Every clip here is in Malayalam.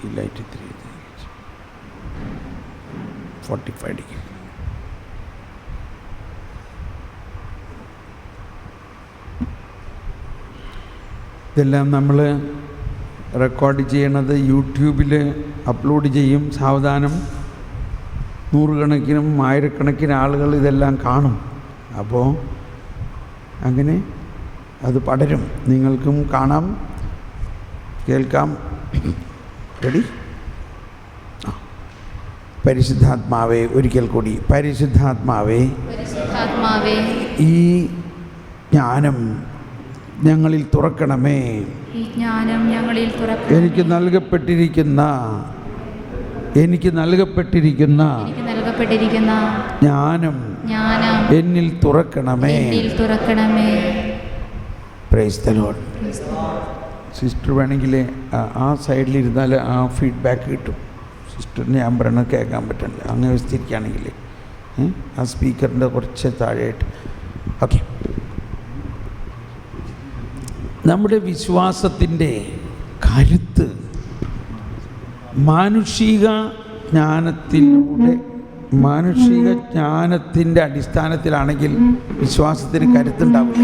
ഈ ലൈറ്റ് 45 ഡിഗ്രി. ഇതെല്ലാം നമ്മൾ റെക്കോർഡ് ചെയ്യണത് യൂട്യൂബിൽ അപ്ലോഡ് ചെയ്യും. സാവധാനം നൂറുകണക്കിനും ആയിരക്കണക്കിന് ആളുകൾ ഇതെല്ലാം കാണും. അപ്പോൾ അങ്ങനെ അത് പടരും. നിങ്ങൾക്കും കാണാം, കേൾക്കാം. റെഡി? പരിശുദ്ധാത്മാവേ, ഒരിക്കൽ കൂടി പരിശുദ്ധാത്മാവേ, ഈ ജ്ഞാനം ഞങ്ങളിൽ തുറക്കണമേ. എനിക്ക് നൽകപ്പെട്ടിരിക്കുന്ന ജ്ഞാനം എന്നിൽ തുറക്കണമേ. Praise the Lord. സിസ്റ്റർ വേണമെങ്കിൽ ആ സൈഡിലിരുന്നാൽ ആ ഫീഡ്ബാക്ക് കിട്ടും. സിസ്റ്ററിന് ഞാൻ പറയണത് കേൾക്കാൻ പറ്റണില്ല. അങ്ങനെ വ്യവസ്ഥിരിക്കുകയാണെങ്കിൽ ആ സ്പീക്കറിൻ്റെ കുറച്ച് താഴെയായിട്ട്. ഓക്കെ. നമ്മുടെ വിശ്വാസത്തിൻ്റെ കരുത്ത് മാനുഷിക ജ്ഞാനത്തിൻ്റെ അടിസ്ഥാനത്തിലാണെങ്കിൽ വിശ്വാസത്തിന് കരുത്തുണ്ടാവില്ല.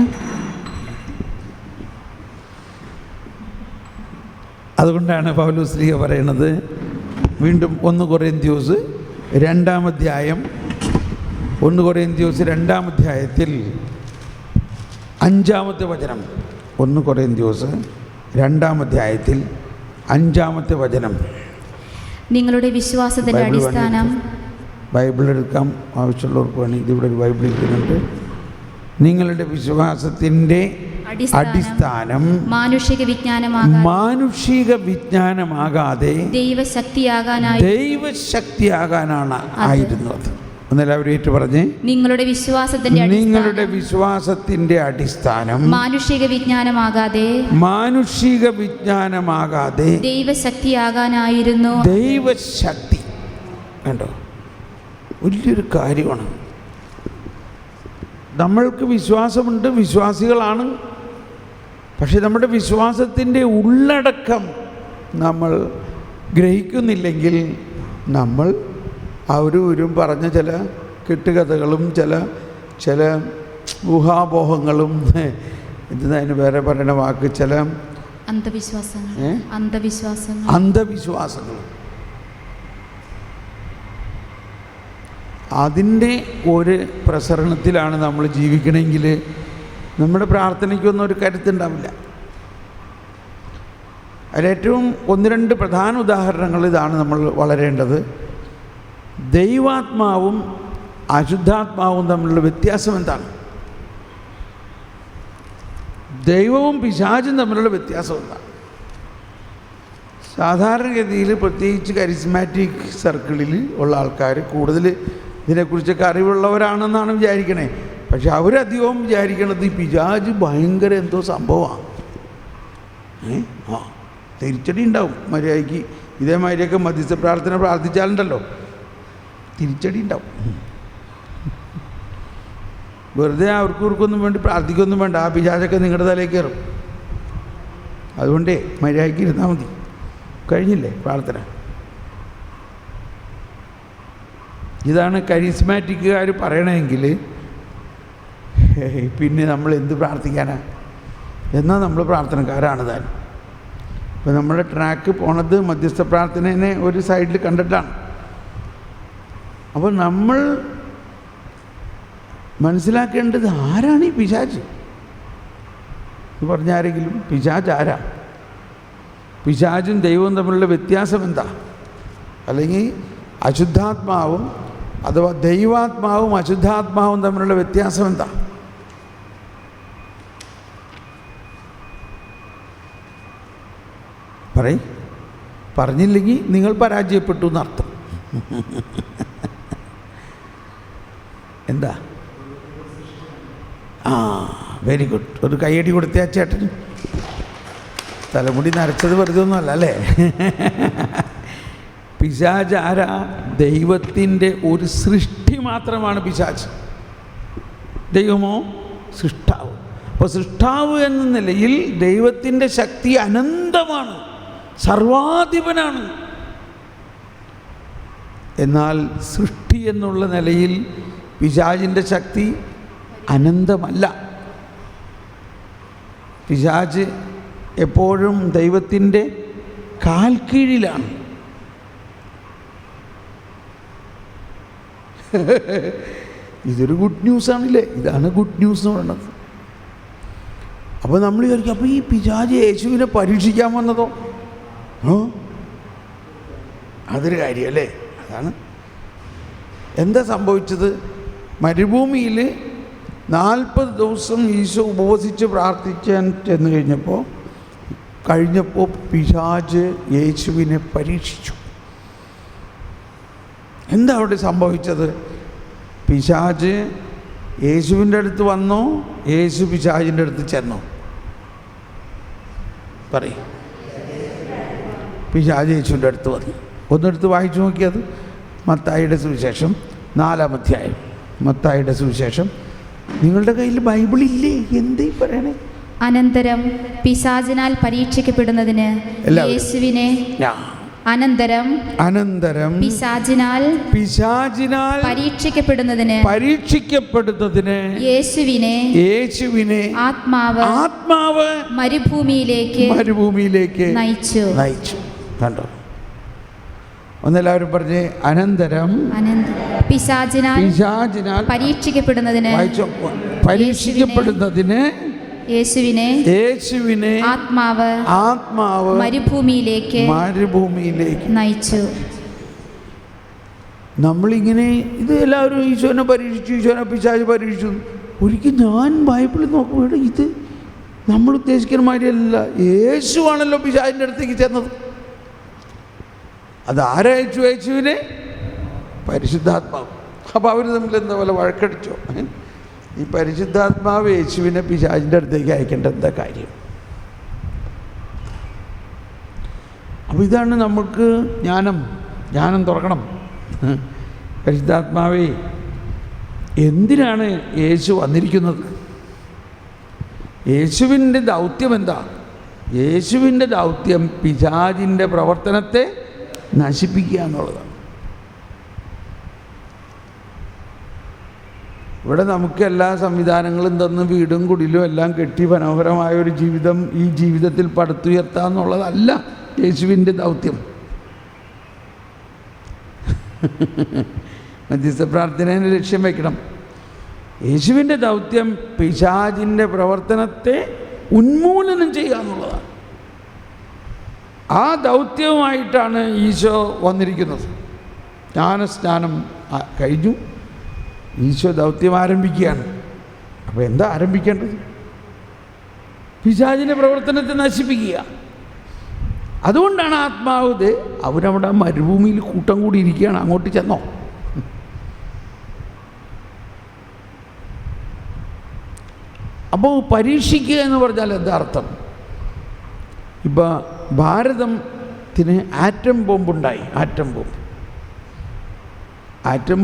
അതുകൊണ്ടാണ് പൗലോസ്ലീഹ പറയുന്നത്, വീണ്ടും 1 കൊരിന്ത്യോസ് 2-ാം അധ്യായം 1 കൊരിന്ത്യോസ് 2-ാം അധ്യായത്തിൽ 5-ാമത്തെ വചനം. 1 കൊരിന്ത്യോസ് 2-ാം അധ്യായത്തിൽ 5-ാമത്തെ വചനം. നിങ്ങളുടെ വിശ്വാസത്തിന്റെ അടിസ്ഥാനം. ബൈബിൾ എടുക്കാം ആവശ്യമുള്ളവർക്ക് വേണമെങ്കിൽ. ഇതിവിടെ ഒരു ബൈബിൾ ഇരിക്കുന്നുണ്ട്. നിങ്ങളുടെ വിശ്വാസത്തിൻ്റെ അടിസ്ഥാനം മാനുഷിക വിജ്ഞാനമാകാതെ ദൈവശക്തിയാകാനാണ് ആയിരുന്നത്. ഒന്നെല്ലാവരും ഏറ്റു പറഞ്ഞേ, നിങ്ങളുടെ വിശ്വാസത്തിന്റെ അടിസ്ഥാനം മാനുഷിക വിജ്ഞാനമാകാതെ ദൈവശക്തിയാകാനായിരുന്നു. ദൈവശക്തി കണ്ടോ, വലിയൊരു കാര്യമാണ്. നമ്മൾക്ക് വിശ്വാസമുണ്ട്, വിശ്വാസികളാണ്. പക്ഷെ നമ്മുടെ വിശ്വാസത്തിൻ്റെ ഉള്ളടക്കം നമ്മൾ ഗ്രഹിക്കുന്നില്ലെങ്കിൽ നമ്മൾ അവരും പറഞ്ഞ ചില കെട്ടുകഥകളും ചില ഊഹാപോഹങ്ങളും, ഇതിന് വേറെ പറയുന്ന വാക്ക്, ചില അന്ധവിശ്വാസങ്ങൾ അതിൻ്റെ ഒരു പ്രസരണത്തിലാണ് നമ്മൾ ജീവിക്കണമെങ്കിൽ നമ്മുടെ പ്രാർത്ഥനയ്ക്കൊന്നും ഒരു കരുത്തുണ്ടാവില്ല. അതിലേറ്റവും 1-2 പ്രധാന ഉദാഹരണങ്ങൾ ഇതാണ് നമ്മൾ വളരേണ്ടത്. ദൈവാത്മാവും അശുദ്ധാത്മാവും തമ്മിലുള്ള വ്യത്യാസം എന്താണ്? ദൈവവും പിശാചും തമ്മിലുള്ള വ്യത്യാസം എന്താണ്? സാധാരണഗതിയിൽ പ്രത്യേകിച്ച് കരിസ്മാറ്റിക് സർക്കിളിൽ ഉള്ള ആൾക്കാർ കൂടുതൽ ഇതിനെക്കുറിച്ചൊക്കെ അറിവുള്ളവരാണെന്നാണ് വിചാരിക്കണേ. പക്ഷെ അവരധികവും വിചാരിക്കണത് ഈ പിശാച് ഭയങ്കര എന്തോ സംഭവമാണ്. തിരിച്ചടി ഉണ്ടാവും. മര്യാദയ്ക്ക് ഇതേമാതിരിയൊക്കെ മധ്യസ്ഥ പ്രാർത്ഥന പ്രാർത്ഥിച്ചാലുണ്ടല്ലോ തിരിച്ചടി ഉണ്ടാവും. വെറുതെ അവർക്കൊന്നും വേണ്ടി പ്രാർത്ഥിക്കൊന്നും വേണ്ട. ആ പിശാചൊക്കെ നിങ്ങളുടെ തലയിൽ കയറും. അതുകൊണ്ടേ മര്യാദയ്ക്ക് ഇരുന്നാൽ മതി. കഴിഞ്ഞില്ലേ പ്രാർത്ഥന? ഇതാണ് കരിസ്മാറ്റിക്കുകാർ പറയണമെങ്കിൽ പിന്നെ നമ്മൾ എന്ത് പ്രാർത്ഥിക്കാനാ? എന്നാൽ നമ്മൾ പ്രാർത്ഥനക്കാരാണ് താൻ. ഇപ്പം നമ്മുടെ ട്രാക്ക് പോണത് മധ്യസ്ഥ പ്രാർത്ഥനേനെ ഒരു സൈഡിൽ കണ്ടിട്ടാണ്. അപ്പോൾ നമ്മൾ മനസ്സിലാക്കേണ്ടത് ആരാണ് ഈ പിശാച് എന്ന് പറഞ്ഞ ആരെങ്കിലും? പിശാച് ആരാ? പിശാചും ദൈവവും തമ്മിലുള്ള വ്യത്യാസം എന്താ? അല്ലെങ്കിൽ അശുദ്ധാത്മാവും അഥവാ ദൈവാത്മാവും അശുദ്ധാത്മാവും തമ്മിലുള്ള വ്യത്യാസം എന്താ? പറഞ്ഞില്ലെങ്കിൽ നിങ്ങൾ പരാജയപ്പെട്ടു എന്നർത്ഥം. എന്താ? Very good. ഒരു കയ്യടി കൊടുത്തേ ആ ചേട്ടൻ. തലമുടി നരച്ചത് വെറുതെ ഒന്നുമല്ല അല്ലേ? പിശാച് ആരാ? ദൈവത്തിൻ്റെ ഒരു സൃഷ്ടി മാത്രമാണ് പിശാച്. ദൈവമോ സൃഷ്ടാവ്. അപ്പോൾ സൃഷ്ടാവ് എന്ന നിലയിൽ ദൈവത്തിൻ്റെ ശക്തി അനന്തമാണ്, സർവാധിപനാണ്. എന്നാൽ സൃഷ്ടി എന്നുള്ള നിലയിൽ പിശാചിൻ്റെ ശക്തി അനന്തമല്ല. പിശാച് എപ്പോഴും ദൈവത്തിൻ്റെ കാൽക്കീഴിലാണ്. ഇതൊരു ഗുഡ് ന്യൂസാണല്ലേ? ഇതാണ് ഗുഡ് ന്യൂസ് എന്ന് പറയുന്നത്. അപ്പോൾ നമ്മൾ വിചാരിക്കും, അപ്പോൾ ഈ പിശാച് യേശുവിനെ പരീക്ഷിക്കാൻ വന്നതോ? അതൊരു കാര്യമല്ലേ? അതാണ് എന്താ സംഭവിച്ചത്. മരുഭൂമിയിൽ 40 ദിവസം ഈശോ ഉപവസിച്ച് പ്രാർത്ഥിക്കാൻ ചെന്ന് കഴിഞ്ഞപ്പോൾ പിശാച് യേശുവിനെ പരീക്ഷിച്ചു. എന്താ അവിടെ സംഭവിച്ചത്? പിശാച് യേശുവിൻ്റെ അടുത്ത് വന്നോ, യേശു പിശാചിൻ്റെ അടുത്ത് ചെന്നോ? പറയും. പിശാച് യേശുവിൻ്റെ അടുത്ത് വന്നു. ഒന്നെടുത്ത് വായിച്ചു നോക്കിയത് മത്തായിയുടെ സുവിശേഷം 4-ാം അധ്യായം. മത്തായിയുടെ സുവിശേഷം. നിങ്ങളുടെ കയ്യിൽ ബൈബിളില്ലേ? എന്തേ പറയണേ? അനന്തരം പിശാചിനാൽ പരീക്ഷിക്കപ്പെടുന്നതിന് യേശുവിനെ അനന്തരം പിശാചിനാൽ പരീക്ഷിക്കപ്പെടുന്നതിന് യേശുവിനെ ആത്മാവ് മരുഭൂമിയിലേക്ക് നയിച്ചു. കണ്ടോ? ഒന്നെല്ലാവരും പറഞ്ഞേ, അനന്തരം പിശാചിനാൽ പരീക്ഷിക്കപ്പെടുന്നതിന് യേശുവിനെ ആത്മാവ് മരുഭൂമിയിലേക്ക് നയിച്ചു. നമ്മളിങ്ങനെ ഇത് എല്ലാവരും ഈശോനെ പിശാച് പരീക്ഷിച്ചു. ഒരിക്കൽ ഞാൻ ബൈബിളിൽ നോക്കുമ്പോൾ ഇത് നമ്മൾ ഉദ്ദേശിക്കുന്ന മാതിരിയല്ല. യേശുവാണല്ലോ പിശാചിൻ്റെ അടുത്തേക്ക് ചെന്നത്. അതാരയച്ചു? യേശുവിനെ പരിശുദ്ധാത്മാവ്. അപ്പോൾ അവർ തമ്മിൽ എന്താ പോലെ വഴക്കടിച്ചോ? ഈ പരിശുദ്ധാത്മാവ് യേശുവിനെ പിശാചിൻ്റെ അടുത്തേക്ക് അയക്കേണ്ട എന്താ കാര്യം? അപ്പോൾ ഇതാണ് നമുക്ക് ജ്ഞാനം തുറക്കണം. പരിശുദ്ധാത്മാവേ, എന്തിനാണ് യേശു വന്നിരിക്കുന്നത്? യേശുവിൻ്റെ ദൗത്യം എന്താ? യേശുവിൻ്റെ ദൗത്യം പിശാചിൻ്റെ പ്രവർത്തനത്തെ നശിപ്പിക്കുക എന്നുള്ളതാണ്. ഇവിടെ നമുക്ക് എല്ലാ സംവിധാനങ്ങളും തന്ന് വീടും കുടിലും എല്ലാം കെട്ടി മനോഹരമായൊരു ജീവിതം ഈ ജീവിതത്തിൽ പടുത്തുയർത്തുക എന്നുള്ളതല്ല യേശുവിൻ്റെ ദൗത്യം. മധ്യസ്ഥ പ്രാർത്ഥനയെ ലക്ഷ്യം വയ്ക്കണം. യേശുവിൻ്റെ ദൗത്യം പിശാചിൻ്റെ പ്രവർത്തനത്തെ ഉന്മൂലനം ചെയ്യുക എന്നുള്ളതാണ്. ആ ദൗത്യവുമായിട്ടാണ് ഈശോ വന്നിരിക്കുന്നത്. ജ്ഞാനസ്നാനം കഴിഞ്ഞു, ഈശോ ദൗത്യം ആരംഭിക്കുകയാണ്. അപ്പോൾ എന്താ ആരംഭിക്കേണ്ടത്? പിശാചിൻ്റെ പ്രവർത്തനത്തെ നശിപ്പിക്കുക. അതുകൊണ്ടാണ് ആത്മാവ് അവരവിടെ മരുഭൂമിയിൽ കൂട്ടം കൂടി ഇരിക്കുകയാണ്. അങ്ങോട്ട് ചെന്നോ? അപ്പോൾ പരീക്ഷിക്കുക എന്ന് പറഞ്ഞാൽ എന്താ അർത്ഥം? ഇപ്പോൾ ഭാരതത്തിന് ആറ്റം ബോംബുണ്ടായി. ആറ്റം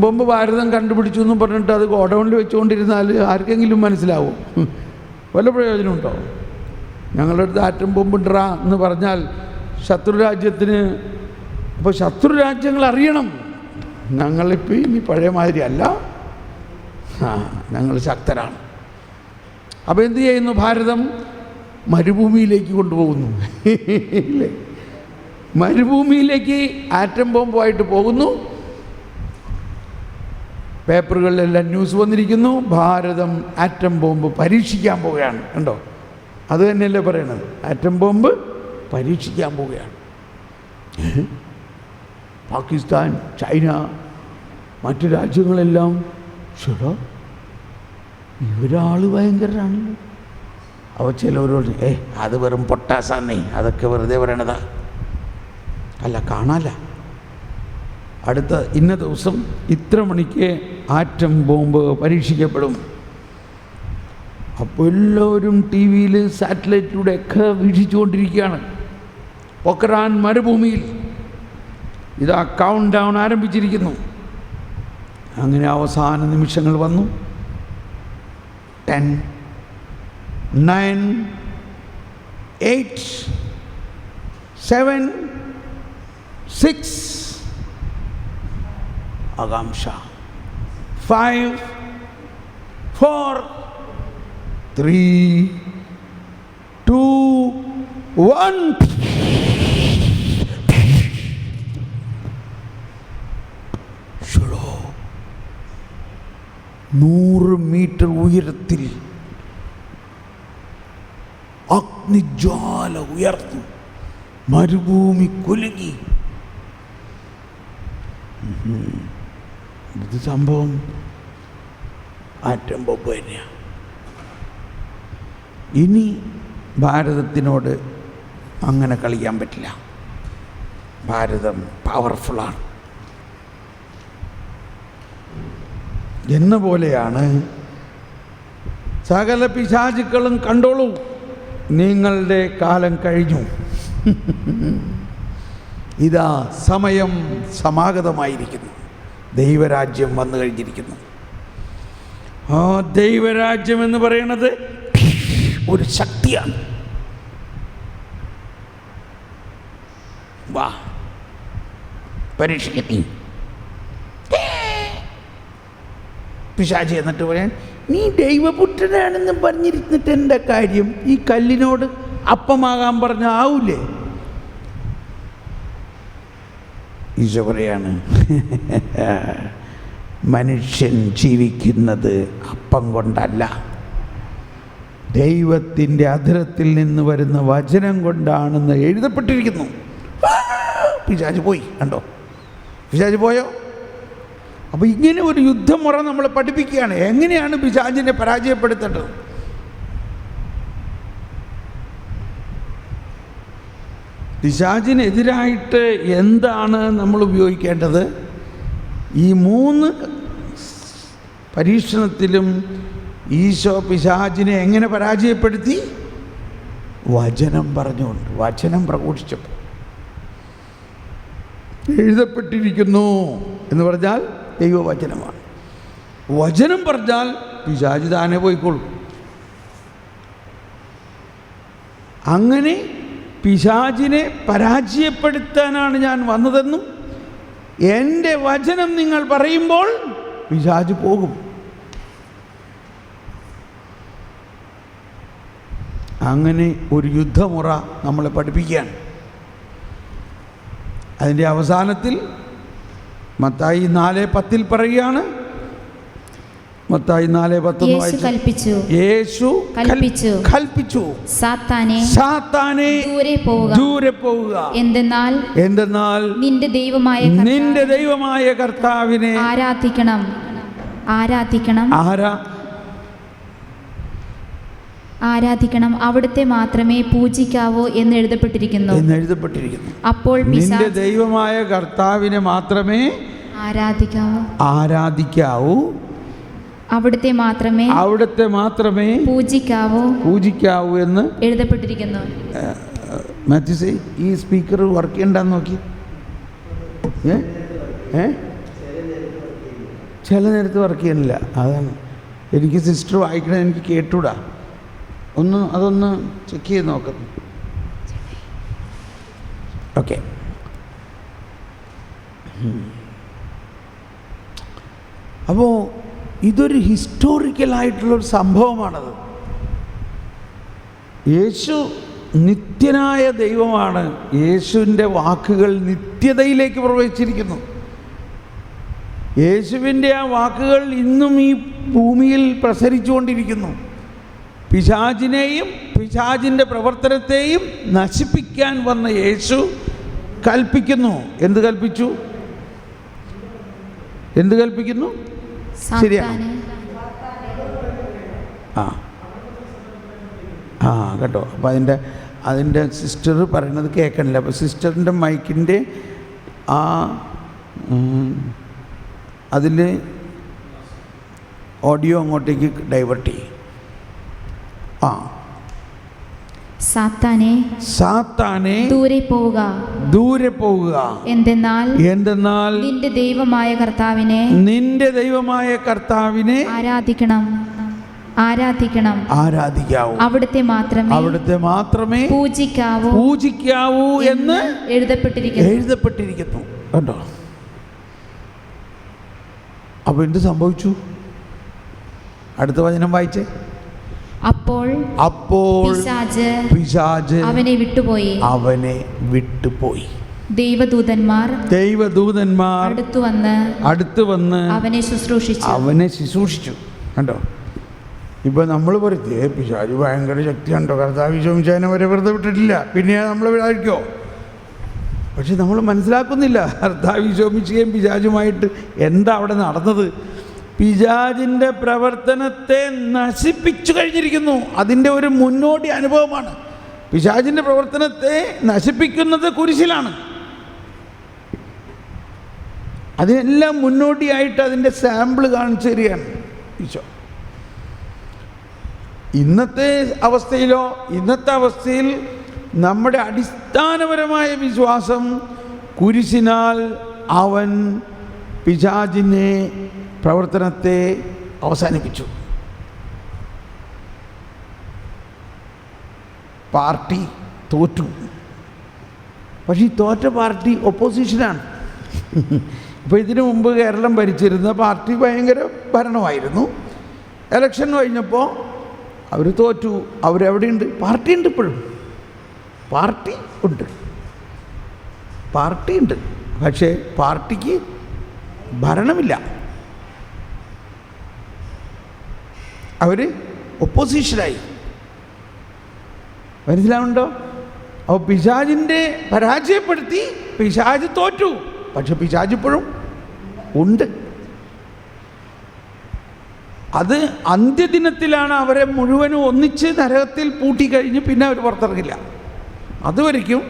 ബോംബ് ഭാരതം കണ്ടുപിടിച്ചു എന്ന് പറഞ്ഞിട്ട് അത് ഗോഡൗണിൽ വെച്ചുകൊണ്ടിരുന്നാൽ ആർക്കെങ്കിലും മനസ്സിലാവും? വല്ല പ്രയോജനമുണ്ടോ? ഞങ്ങളുടെ അടുത്ത് ആറ്റം ബോംബുണ്ടാ എന്ന് പറഞ്ഞാൽ ശത്രുരാജ്യത്തിന്. അപ്പോൾ ശത്രുരാജ്യങ്ങൾ അറിയണം ഞങ്ങളിപ്പോൾ ഇനി പഴയ മാതിരി അല്ല, ഞങ്ങൾ ശക്തരാണ്. അപ്പോൾ എന്തു ചെയ്യുന്നു? ഭാരതം മരുഭൂമിയിലേക്ക് കൊണ്ടുപോകുന്നു. ഇല്ലേ? മരുഭൂമിയിലേക്ക് ആറ്റം ബോംബുമായിട്ട് പോകുന്നു. പേപ്പറുകളിലെല്ലാം ന്യൂസ് വന്നിരിക്കുന്നു, ഭാരതം ആറ്റം ബോംബ് പരീക്ഷിക്കാൻ പോവുകയാണ്. കണ്ടോ? അത് തന്നെയല്ലേ പറയണത്? ആറ്റം ബോംബ് പരീക്ഷിക്കാൻ പോവുകയാണ്. പാകിസ്ഥാൻ, ചൈന, മറ്റു രാജ്യങ്ങളെല്ലാം ചേട്ടാ ഇവരാൾ ഭയങ്കരനാണല്ലോ. അപ്പോൾ ചിലവരോട് അത് വെറും പൊട്ടാസാന്നേ, അതൊക്കെ വെറുതെ പറയണതാ. അല്ല, കാണാല. അടുത്ത ഇന്ന ദിവസം ഇത്ര മണിക്ക് ആറ്റം ബോംബ് പരീക്ഷിക്കപ്പെടും. അപ്പോൾ എല്ലാവരും ടി വിയിൽ സാറ്റലൈറ്റിലൂടെയൊക്കെ വീക്ഷിച്ചുകൊണ്ടിരിക്കുകയാണ്. പൊക്രാൻ മരുഭൂമിയിൽ ഇതാ കൗണ്ട് ഡൗൺ ആരംഭിച്ചിരിക്കുന്നു. അങ്ങനെ അവസാന നിമിഷങ്ങൾ വന്നു. 10, 9, 8, 7, 6, ആകാംക്ഷ. 5, 4, 3, 2, 1. ഷുഡോ 100 മീറ്റർ ഉയരത്തിൽ അഗ്നിജ്വാല ഉയർന്നു, മരുഭൂമി കുലുങ്ങി. ഇത് സംഭവം ആറ്റം ബോംബ് തന്നെയാണ്. ഇനി ഭാരതത്തിനോട് അങ്ങനെ കളിക്കാൻ പറ്റില്ല. ഭാരതം പവർഫുള്ളാണ് എന്ന പോലെയാണ് സകല പിശാചുക്കളും. കണ്ടോളൂ, നിങ്ങളുടെ കാലം കഴിഞ്ഞു. ഇതാ സമയം സമാഗതമായിരിക്കുന്നു. ദൈവരാജ്യം വന്നു കഴിഞ്ഞിരിക്കുന്നു. ആ ദൈവരാജ്യം എന്ന് പറയുന്നത് ഒരു ശക്തിയാണ്. വാ പരീക്ഷിക്കട്ടെ. പിശാചി എന്നിട്ട് പറയാൻ, നീ ദൈവപുത്രനാണെന്ന് പറഞ്ഞിരുന്നിട്ട് എന്താ കാര്യം? ഈ കല്ലിനോട് അപ്പമാകാൻ പറഞ്ഞ ആവൂലേ? ഈശോ പറയാണ്, മനുഷ്യൻ ജീവിക്കുന്നത് അപ്പം കൊണ്ടല്ല, ദൈവത്തിൻ്റെ അധരത്തിൽ നിന്ന് വരുന്ന വചനം കൊണ്ടാണെന്ന് എഴുതപ്പെട്ടിരിക്കുന്നു. പിശാച് പോയി. കണ്ടോ, പിശാച് പോയോ? അപ്പോൾ ഇങ്ങനെ ഒരു യുദ്ധമുറ നമ്മളെ പഠിപ്പിക്കുകയാണ്. എങ്ങനെയാണ് പിശാചിനെ പരാജയപ്പെടുത്തേണ്ടത്? പിശാചിനെതിരായിട്ട് എന്താണ് നമ്മൾ ഉപയോഗിക്കേണ്ടത്? ഈ 3 പരീക്ഷണത്തിലും ഈശോ പിശാചിനെ എങ്ങനെ പരാജയപ്പെടുത്തി? വചനം പറഞ്ഞുകൊണ്ട്, വചനം പ്രഘോഷിച്ചപ്പോൾ. എഴുതപ്പെട്ടിരിക്കുന്നു എന്ന് പറഞ്ഞാൽ ദൈവവചനമാണ്. വചനം പറഞ്ഞാൽ പിശാച് താനെ പോയിക്കോളും. അങ്ങനെ പിശാചിനെ പരാജയപ്പെടുത്താനാണ് ഞാൻ വന്നതെന്നും എൻ്റെ വചനം നിങ്ങൾ പറയുമ്പോൾ പിശാച് പോകും. അങ്ങനെ ഒരു യുദ്ധമുറ നമ്മളെ പഠിപ്പിക്കുകയാണ്. അതിൻ്റെ അവസാനത്തിൽ മത്തായി 4:10 പറയുകയാണ്. മത്തായി 4:10 യേശു കൽപ്പിച്ചു, സാത്താനെ ദൂരെ പോവുക. എന്തെന്നാൽ നിന്റെ ദൈവമായ കർത്താവിനെ ആരാധിക്കണം, അവിടുത്തെ മാത്രമേ പൂജിക്കാവൂ എന്ന് എഴുതപ്പെട്ടിരിക്കുന്നു. അപ്പോൾ നിന്റെ ദൈവമായ കർത്താവിനെ മാത്രമേ ആരാധിക്കാവൂ, അവിടുത്തെ മാത്രമേ പൂജിക്കാവൂ എന്ന് എഴുതപ്പെട്ടിരിക്കുന്നു. മാത്യുസേ, ഈ സ്പീക്കർ വർക്ക് ചെയ്യണ്ടെന്ന് നോക്കി. ചില നേരത്ത് വർക്ക് ചെയ്യുന്നില്ല. അതാണ് എനിക്ക് സിസ്റ്റർ വായിക്കണത് എനിക്ക് കേട്ടൂടാ. അതൊന്ന് ചെക്ക് ചെയ്ത് നോക്കുന്നു. ഓക്കെ. അപ്പോൾ ഇതൊരു ഹിസ്റ്റോറിക്കലായിട്ടുള്ളൊരു സംഭവമാണത്. യേശു നിത്യനായ ദൈവമാണ്. യേശുവിൻ്റെ വാക്കുകൾ നിത്യതയിലേക്ക് പ്രവേശിച്ചിരിക്കുന്നു. യേശുവിൻ്റെ ആ വാക്കുകൾ ഇന്നും ഈ ഭൂമിയിൽ പ്രസരിച്ചുകൊണ്ടിരിക്കുന്നു. പിശാചിനെയും പിശാചിൻ്റെ പ്രവർത്തനത്തെയും നശിപ്പിക്കാൻ വന്ന യേശു കൽപ്പിക്കുന്നു. എന്ത് കൽപ്പിക്കുന്നു? ശരിയാണ്. കേട്ടോ. അപ്പോൾ അതിൻ്റെ സിസ്റ്റർ പറയുന്നത് കേൾക്കണില്ല. അപ്പോൾ സിസ്റ്ററിൻ്റെ മൈക്കിൻ്റെ അതിൽ ഓഡിയോ അങ്ങോട്ടേക്ക് ഡൈവേർട്ട് ചെയ്യും. സാത്താനെ ദൂരെ പോവുക. എന്തെന്നാൽ നിന്റെ ദൈവമായ കർത്താവിനെ ആരാധിക്കാവൂ, അവിടുത്തെ മാത്രമേ പൂജിക്കാവൂ എന്ന് എഴുതപ്പെട്ടിരിക്കുന്നു. കണ്ടോ? അപ്പോൾ എന്ത് സംഭവിച്ചു? അടുത്ത വചനം വായിച്ചേ. അപ്പോൾ പിശാച് അവനെ വിട്ടുപോയി. ദൈവദൂതന്മാർ അടുത്തു വന്ന് അവനെ ശുശ്രൂഷിച്ചു. കണ്ടോ? ഇപ്പൊ നമ്മൾ പറയും പിശാച് ഭയങ്കര ശക്തിയുണ്ടോ, കർത്താവ് ശോമിച്ചാനെ വരെ വെറുതെ വിട്ടിട്ടില്ല, പിന്നെ നമ്മൾ വിടാതിരിക്കോ? പക്ഷെ നമ്മൾ മനസ്സിലാക്കുന്നില്ല കർത്താവ് ശോമിച്ചുകയും പിശാചുമായിട്ട് എന്താ അവിടെ നടന്നത്. പിശാചിൻ്റെ പ്രവർത്തനത്തെ നശിപ്പിച്ചു കഴിഞ്ഞിരിക്കുന്നു. അതിൻ്റെ ഒരു മുന്നോടി അനുഭവമാണ്. പിശാചിൻ്റെ പ്രവർത്തനത്തെ നശിപ്പിക്കുന്നത് കുരിശിലാണ്. അതിനെല്ലാം മുന്നോടിയായിട്ട് അതിൻ്റെ സാമ്പിൾ കാണിച്ചു തരികയാണ് ഈശോ. ഇന്നത്തെ അവസ്ഥയിൽ നമ്മുടെ അടിസ്ഥാനപരമായ വിശ്വാസം കുരിശിനാൽ അവൻ പിശാചിനെ പ്രവർത്തനത്തെ അവസാനിപ്പിച്ചു. പാർട്ടി തോറ്റു. പക്ഷേ ഈ തോറ്റ പാർട്ടി ഒപ്പോസിഷനാണ്. ഇപ്പോൾ ഇതിനു മുമ്പ് കേരളം ഭരിച്ചിരുന്ന പാർട്ടി ഭയങ്കര ഭരണമായിരുന്നു. ഇലക്ഷൻ കഴിഞ്ഞപ്പോൾ അവർ തോറ്റു. അവരെവിടെയുണ്ട്? പാർട്ടി ഉണ്ട്. ഇപ്പോഴും പാർട്ടി ഉണ്ട്. പക്ഷേ പാർട്ടിക്ക് ഭരണമില്ല. അവർ ഒപ്പോസിഷനായി. മനസ്സിലാവുന്നുണ്ടോ? അപ്പോൾ പിശാചിൻ്റെ പരാജയപ്പെടുത്തി. പിശാച് തോറ്റു. പക്ഷെ പിശാച് ഇപ്പോഴും ഉണ്ട്. അത് അന്ത്യദിനത്തിലാണ് അവരെ മുഴുവനും ഒന്നിച്ച് നരകത്തിൽ പൂട്ടിക്കഴിഞ്ഞ് പിന്നെ അവർ പുറത്തിറങ്ങില്ല. അതുവരയ്ക്കും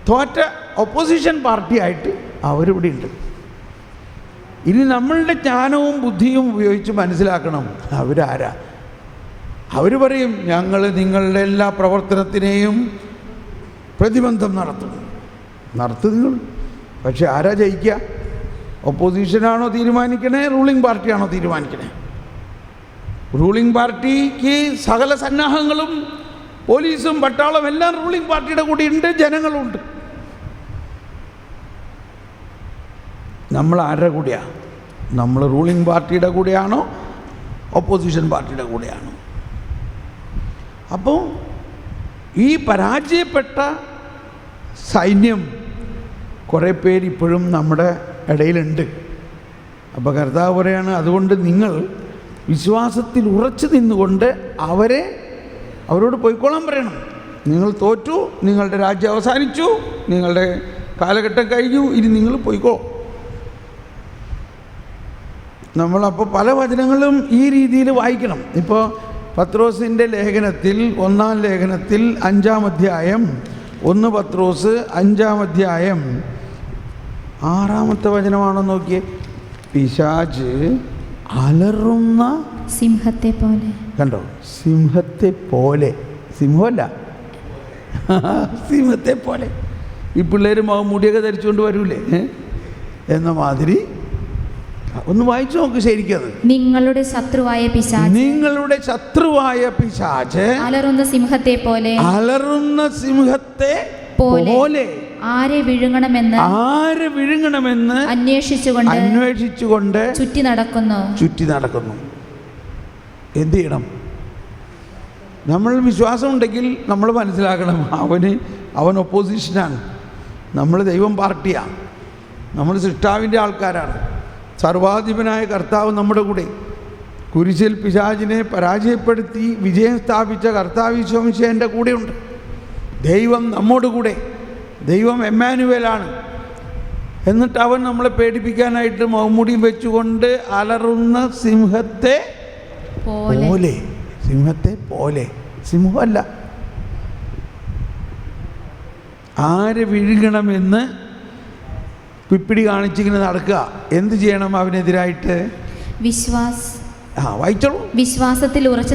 തോറ്റ ഒപ്പോസിഷൻ പാർട്ടിയായിട്ട് അവരിവിടെ ഉണ്ട്. ഇനി നമ്മളുടെ ജ്ഞാനവും ബുദ്ധിയും ഉപയോഗിച്ച് മനസ്സിലാക്കണം അവരാരാ. അവർ പറയും ഞങ്ങൾ നിങ്ങളുടെ എല്ലാ പ്രവർത്തനത്തിനെയും പ്രതിബന്ധം നടത്തും നിങ്ങൾ. പക്ഷെ ആരാ ജയിക്കുക? ഒപ്പോസിഷനാണോ തീരുമാനിക്കണേ? റൂളിംഗ് പാർട്ടിയാണോ തീരുമാനിക്കണേ? റൂളിംഗ് പാർട്ടിക്ക് സകല സന്നാഹങ്ങളും പോലീസും പട്ടാളം എല്ലാം റൂളിംഗ് പാർട്ടിയുടെ കൂടെ ഉണ്ട്, ജനങ്ങളുണ്ട്. നമ്മൾ ആരുടെ കൂടെയാണ്? നമ്മൾ റൂളിംഗ് പാർട്ടിയുടെ കൂടെയാണോ ഒപ്പോസിഷൻ പാർട്ടിയുടെ കൂടെയാണോ? അപ്പോൾ ഈ പരാജയപ്പെട്ട സൈന്യം കുറേ പേര് ഇപ്പോഴും നമ്മുടെ ഇടയിലുണ്ട്. അപ്പോൾ കർത്താവ് പറയാണ്, അതുകൊണ്ട് നിങ്ങൾ വിശ്വാസത്തിൽ ഉറച്ചു നിന്നുകൊണ്ട് അവരോട് പോയിക്കോളാൻ പറയണം. നിങ്ങൾ തോറ്റു, നിങ്ങളുടെ രാജ്യം അവസാനിച്ചു, നിങ്ങളുടെ കാലഘട്ടം കഴിഞ്ഞു, ഇനി നിങ്ങൾ പോയിക്കോ. നമ്മളപ്പോൾ പല വചനങ്ങളും ഈ രീതിയിൽ വായിക്കണം. ഇപ്പോൾ പത്രോസിൻ്റെ ലേഖനത്തിൽ 1-ാം ലേഖനത്തിൽ 5-ാം അധ്യായം 1 പത്രോസ് 5-ാം അധ്യായം 6-ാമത്തെ വചനമാണോ നോക്കിയേ. പിശാച് അലറുന്ന സിംഹത്തെ പോലെ. കണ്ടോ? സിംഹത്തെ പോലെ. സിംഹമല്ല, സിംഹത്തെ പോലെ. ഈ പിള്ളേർ മുടിയൊക്കെ ധരിച്ചുകൊണ്ട് വരൂലേ എന്ന മാതിരി ഒന്ന് വായിച്ചു നോക്ക് ശരിക്കത്. നിങ്ങളുടെ ശത്രുവായ പിശാച് അലറുന്ന സിംഹത്തെ പോലെ ആരെ വിഴുങ്ങണമെന്ന് അന്വേഷിച്ചുകൊണ്ട് ചുറ്റി നടക്കുന്നു. എന്ത് ചെയ്യണം? നമ്മൾ വിശ്വാസം ഉണ്ടെങ്കിൽ നമ്മൾ മനസ്സിലാക്കണം അവൻ ഒപ്പോസിഷനാണ്. നമ്മൾ ദൈവം പാർട്ടിയാണ്. നമ്മൾ സൃഷ്ടാവിൻ്റെ ആൾക്കാരാണ്. സർവാധിപനായ കർത്താവ് നമ്മുടെ കൂടെ. കുരിശിൽ പിശാചിനെ പരാജയപ്പെടുത്തി വിജയം സ്ഥാപിച്ച കർത്താവ് ഈശോമിശിഹായുടെ കൂടെയുണ്ട്. ദൈവം നമ്മോട് കൂടെ. ദൈവം എമ്മാനുവേലാണ്. എന്നിട്ട് അവൻ നമ്മളെ പേടിപ്പിക്കാനായിട്ട് മുടിയും വെച്ചുകൊണ്ട് അലറുന്ന സിംഹത്തെ പോലെ. സിംഹമല്ല. ആര് വിഴുങ്ങണമെന്ന് പിപ്പിടി കാണിച്ചിങ്ങനെ നടക്കുക. എന്ത് ചെയ്യണം അവനെതിരായിട്ട്? വായിച്ചോളൂ. വിശ്വാസത്തിൽ ഉറച്ചു